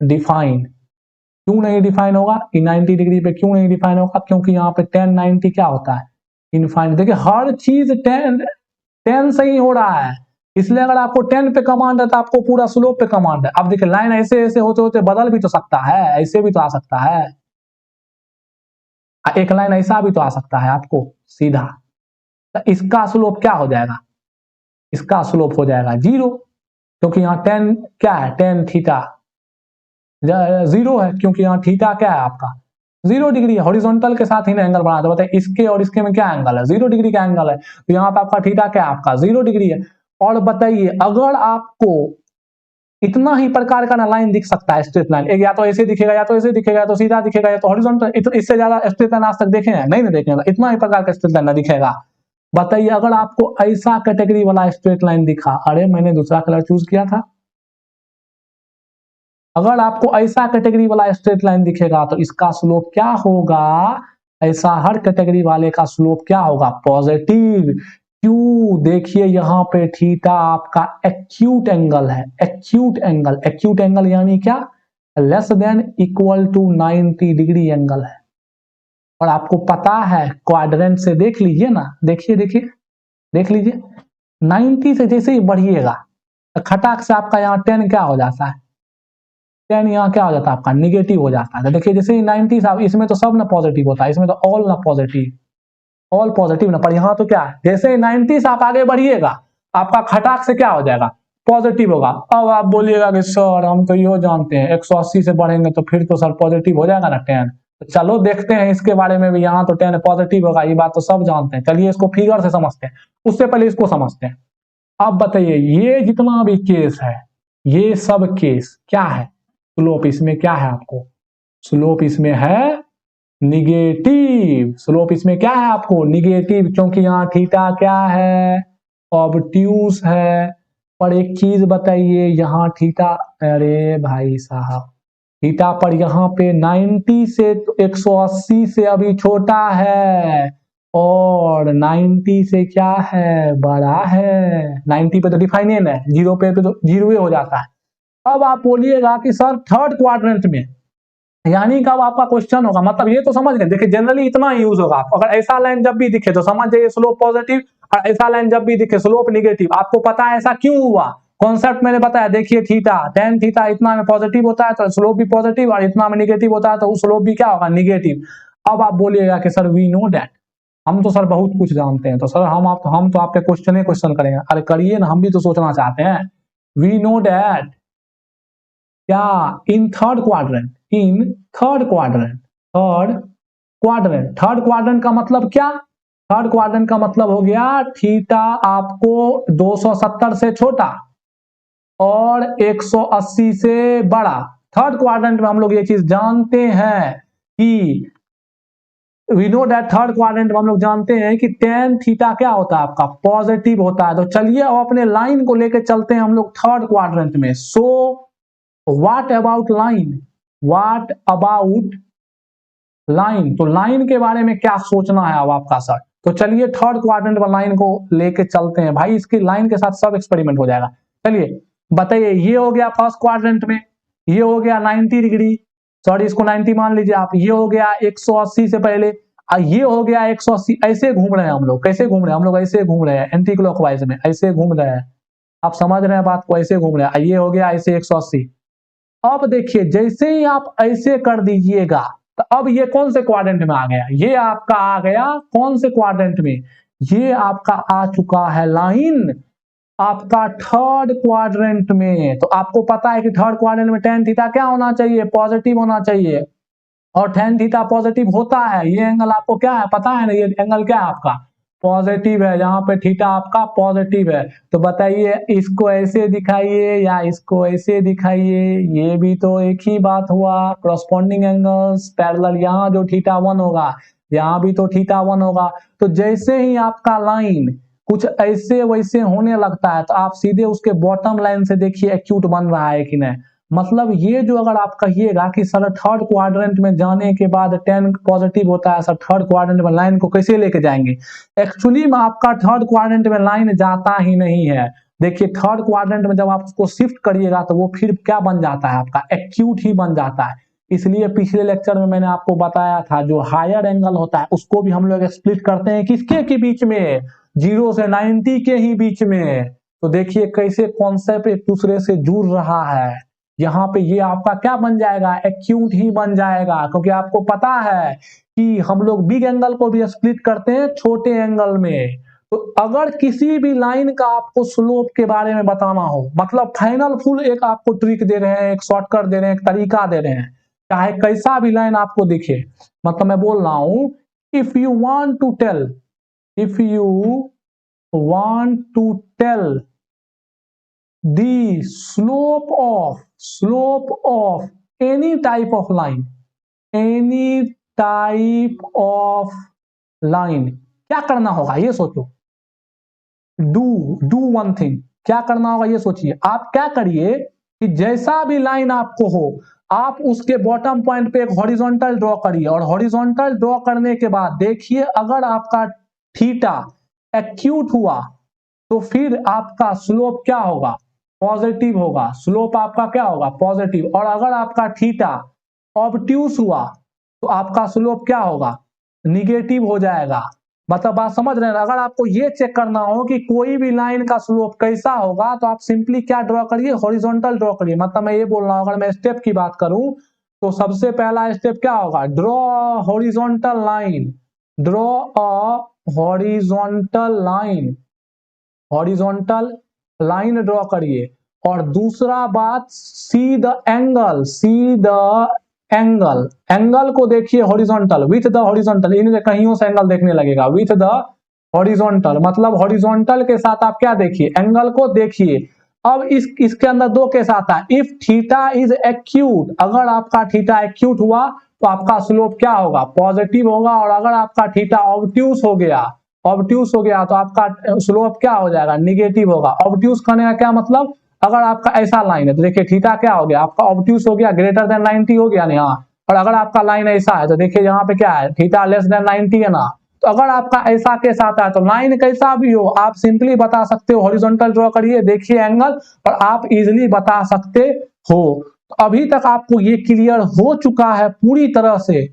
डिफाइन। क्यों नहीं डिफाइन होगा कि 90 डिग्री पे क्यों नहीं डिफाइन होगा, क्योंकि यहाँ पे tan 90 क्या होता है इनफाइनाइट। देखिए हर चीज tan से ही हो रहा है, इसलिए अगर आपको tan पे कमांड है तो आपको पूरा स्लोप पे कमांड है। अब देखिए लाइन ऐसे ऐसे होते होते बदल भी तो सकता है, ऐसे भी तो आ सकता है, एक लाइन ऐसा भी तो आ सकता है आपको सीधा, तो इसका स्लोप क्या हो जाएगा, इसका स्लोप हो जाएगा 0, क्योंकि यहाँ tan क्या है, tan थीटा 0 है, क्योंकि यहाँ थीटा क्या है आपका 0 डिग्री है, हॉरिजॉन्टल के साथ ही ना एंगल बना तो बताइए इसके और इसके में क्या एंगल है, 0 डिग्री का एंगल है, तो यहाँ पे आपका थीटा क्या है आपका 0 डिग्री है। और बताइए अगर आपको इतना ही प्रकार का ना लाइन दिख सकता है स्ट्रेट लाइन, एक या तो ऐसे दिखेगा या तो ऐसे दिखेगा या तो सीधा दिखेगा या तो हॉरिजॉन्टल, इससे ज्यादा स्ट्रेट लाइन आज तक देखे हैं नहीं, ना देखे, इतना ही प्रकार का स्ट्रेट लाइन ना दिखेगा। बताइए अगर आपको ऐसा कैटेगरी वाला स्ट्रेट लाइन दिखा, अरे मैंने दूसरा कलर चूज किया था, अगर आपको ऐसा कैटेगरी वाला स्ट्रेट लाइन दिखेगा तो इसका स्लोप क्या होगा, ऐसा हर कैटेगरी वाले का स्लोप क्या होगा पॉजिटिव। क्यों, देखिए यहाँ पे थीटा आपका एक्यूट एंगल है, एक्यूट एंगल, एक्यूट एंगल यानी क्या, less than equal to 90 degree angle है। और आपको पता है क्वाड्रेंट से देख लीजिए ना, देखिए देखिए देख लीजिए 90 से जैसे ही बढ़िएगा खटाक से आपका यहाँ 10 क्या हो जाता है, 10 यहाँ क्या हो जाता है आपका निगेटिव हो जाता है। तो देखिए जैसे 90 साहब इसमें तो सब ना पॉजिटिव होता है, इसमें तो ऑल ना पॉजिटिव, ऑल पॉजिटिव ना, पर यहाँ तो क्या है जैसे 90 से आप आगे बढ़िएगा आपका खटाक से क्या हो जाएगा पॉजिटिव होगा। अब आप बोलिएगा कि सर हम तो यो जानते हैं 180 से बढ़ेंगे तो फिर तो सर पॉजिटिव हो जाएगा ना 10, तो चलो देखते हैं इसके बारे में भी, यहाँ तो 10 पॉजिटिव होगा, ये बात तो सब जानते हैं, चलिए इसको फिगर से समझते हैं, उससे पहले इसको समझते हैं। अब बताइए ये जितना भी केस है, ये सब केस क्या है, स्लोप इसमें क्या है आपको, स्लोप इसमें है निगेटिव, स्लोप इसमें क्या है आपको निगेटिव, क्योंकि यहाँ थीटा क्या है ऑब्ट्यूस है। पर एक चीज बताइए यहाँ थीटा, अरे भाई साहब थीटा पर यहाँ पे 90 से तो 180 से अभी छोटा है, और 90 से क्या है बड़ा है, 90 पे तो डिफाइनेशन है, 0 पे तो 0 हो जाता है। अब आप बोलिएगा कि सर थर्ड क्वाड्रेंट में, यानी कब आपका क्वेश्चन होगा, मतलब ये तो समझ गए, देखिए जनरली इतना यूज होगा, अगर ऐसा लाइन जब भी दिखे तो समझ जाइए स्लोप पॉजिटिव, और ऐसा लाइन जब भी दिखे स्लोप निगेटिव। आपको पता है ऐसा क्यों हुआ, कॉन्सेप्ट मैंने बताया, देखिए थीटा tan थीटा इतना में पॉजिटिव होता है तो स्लोप भी पॉजिटिव, और इतना में निगेटिव होता है तो स्लोप भी क्या होगा निगेटिव। अब आप बोलिएगा कि सर वी नो दैट, हम तो सर बहुत कुछ जानते हैं, तो सर हम तो आपके क्वेश्चन करेंगे, अरे करिए ना, हम भी तो सोचना चाहते हैं। वी नो दैट क्या, in third quadrant, in third quadrant, third quadrant का मतलब क्या, थर्ड क्वाड्रेंट का मतलब हो गया थीटा आपको 270 से छोटा और 180 से बड़ा। थर्ड क्वाड्रेंट में हम लोग ये चीज जानते हैं कि we know that, third quadrant में हम लोग जानते हैं कि tan थीटा क्या होता है आपका पॉजिटिव होता है। तो चलिए अब अपने लाइन को लेकर चलते हैं हम लोग थर्ड क्वाड्रेंट में। So what about line, what about line, तो लाइन के बारे में क्या सोचना है अब आपका सर, तो चलिए थर्ड क्वाड्रेंट में लाइन को लेके चलते हैं भाई, इसकी लाइन के साथ सब एक्सपेरिमेंट हो जाएगा। चलिए बताइए, ये हो गया फर्स्ट क्वाड्रेंट में, ये हो गया 90 डिग्री, सॉरी इसको 90 मान लीजिए आप, ये हो गया 180 से पहले, ये हो गया 180, ऐसे घूम रहे हैं हम लोग। कैसे घूम रहे हैं हम लोग? ऐसे घूम रहे हैं एंटी क्लॉकवाइज में, ऐसे घूम रहे हैं, आप समझ रहे हैं बात को, ऐसे घूम रहे हैं। ये हो गया ऐसे 180। अब देखिए जैसे ही आप ऐसे कर दीजिएगा तो अब ये कौन से क्वाड्रेंट में आ गया? ये आपका आ गया कौन से क्वाड्रेंट में? ये आपका आ चुका है लाइन आपका थर्ड क्वाड्रेंट में। तो आपको पता है कि थर्ड क्वाड्रेंट में tan थीटा क्या होना चाहिए? पॉजिटिव होना चाहिए, और tan थीटा पॉजिटिव होता है। ये एंगल आपको क्या है पता है ना? ये एंगल क्या है आपका? पॉजिटिव है, यहाँ पे थीटा आपका पॉजिटिव है। तो बताइए इसको ऐसे दिखाइए या इसको ऐसे दिखाइए, ये भी तो एक ही बात हुआ। करस्पॉन्डिंग एंगल्स पैरेलल, यहाँ जो थीटा 1 होगा यहाँ भी तो थीटा 1 होगा। तो जैसे ही आपका लाइन कुछ ऐसे वैसे होने लगता है तो आप सीधे उसके बॉटम लाइन से देखिए एक्यूट बन रहा है कि नहीं। मतलब ये जो अगर आप कहिएगा कि सर थर्ड क्वाड्रेंट में जाने के बाद tan पॉजिटिव होता है, सर थर्ड क्वाड्रेंट में लाइन को कैसे लेके जाएंगे? एक्चुअली में आपका थर्ड क्वाड्रेंट में लाइन जाता ही नहीं है। देखिए थर्ड क्वाड्रेंट में जब आप उसको शिफ्ट करिएगा तो वो फिर क्या बन जाता है आपका? एक्यूट ही बन जाता है। इसलिए पिछले लेक्चर में मैंने आपको बताया था जो हायर एंगल होता है उसको भी हम लोग स्प्लिट करते हैं किसके के बीच में? 0 से 90 के ही बीच में। तो देखिए कैसे कॉन्सेप्ट एक दूसरे से जुड़ रहा है। यहाँ पे ये आपका क्या बन जाएगा? एक्यूट ही बन जाएगा, क्योंकि आपको पता है कि हम लोग बिग एंगल को भी स्प्लिट करते हैं छोटे एंगल में। तो अगर किसी भी लाइन का आपको स्लोप के बारे में बताना हो, मतलब फाइनल फुल एक आपको ट्रिक दे रहे हैं, एक शॉर्टकट दे रहे हैं, एक तरीका दे रहे हैं, चाहे कैसा भी लाइन आपको दिखे, मतलब मैं बोल रहा हूं if you want to tell, if you want to tell the slope of any type of line, क्या करना होगा ये सोचो। do one thing, क्या करना होगा ये सोचिए। आप क्या करिए कि जैसा भी लाइन आपको हो आप उसके बॉटम पॉइंट पे एक हॉरिजॉन्टल ड्रॉ करिए, और हॉरिजॉन्टल ड्रॉ करने के बाद देखिए अगर आपका थीटा एक्यूट हुआ तो फिर आपका स्लोप क्या होगा? पॉजिटिव होगा। स्लोप आपका क्या होगा? पॉजिटिव। और अगर आपका थीटा ऑब्ट्यूस हुआ तो आपका स्लोप क्या होगा? निगेटिव हो जाएगा। मतलब बात समझ रहे हैं? अगर आपको ये चेक करना हो कि कोई भी लाइन का स्लोप कैसा होगा तो आप सिंपली क्या ड्रॉ करिए? हॉरिजॉन्टल ड्रॉ करिए। मतलब मैं ये बोल रहा हूं, अगर मैं स्टेप की बात करूं तो सबसे पहला स्टेप क्या होगा? Draw horizontal line, draw a horizontal line, horizontal line draw करिए। और दूसरा बात, see the angle, see the angle, angle को देखिए हॉरिजॉन्टल, विथ द हॉरिजॉन्टल, इन कहीं से एंगल देखने लगेगा, विथ द हॉरिजॉन्टल, मतलब हॉरिजॉन्टल के साथ आप क्या देखिए? एंगल को देखिए। अब इसके अंदर दो केस आता है, इफ थीटा इज एक्यूट, अगर आपका थीटा एक्यूट हुआ तो आपका स्लोप क्या होगा? पॉजिटिव होगा। और अगर आपका थीटा ऑब्ट्यूस हो गया, ऑब्ट्यूस हो गया तो आपका स्लोप क्या हो जाएगा? निगेटिव होगा। ऑब्ट्यूस करने का क्या मतलब? अगर आपका ऐसा लाइन है तो देखिए थीटा क्या हो गया? आपका ऑब्ट्यूस हो गया, ग्रेटर देन 90 हो गया ना यहाँ। और अगर आपका लाइन ऐसा है तो देखिए यहाँ पे क्या है? थीटा लेस देन 90 है ना। तो अगर आपका ऐसा केस आता है तो लाइन कैसा भी हो आप सिंपली बता सकते हो, हॉरिजॉन्टल ड्रॉ करिए, देखिए एंगल, और आप इजिली बता सकते हो। तो अभी तक आपको ये क्लियर हो चुका है पूरी तरह से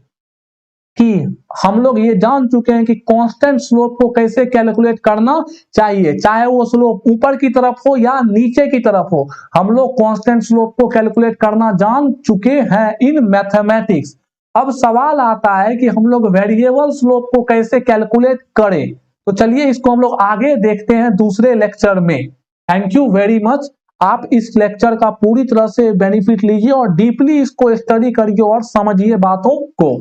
कि हम लोग ये जान चुके हैं कि कांस्टेंट स्लोप को कैसे कैलकुलेट करना चाहिए, चाहे वो स्लोप ऊपर की तरफ हो या नीचे की तरफ हो। हम लोग कांस्टेंट स्लोप को कैलकुलेट करना जान चुके हैं इन मैथमेटिक्स। अब सवाल आता है कि हम लोग वेरिएबल स्लोप को कैसे कैलकुलेट करें। तो चलिए इसको हम लोग आगे देखते हैं दूसरे लेक्चर में। Thank you very much. आप इस लेक्चर का पूरी तरह से बेनिफिट लीजिए और डीपली इसको स्टडी करिए और समझिए बातों को।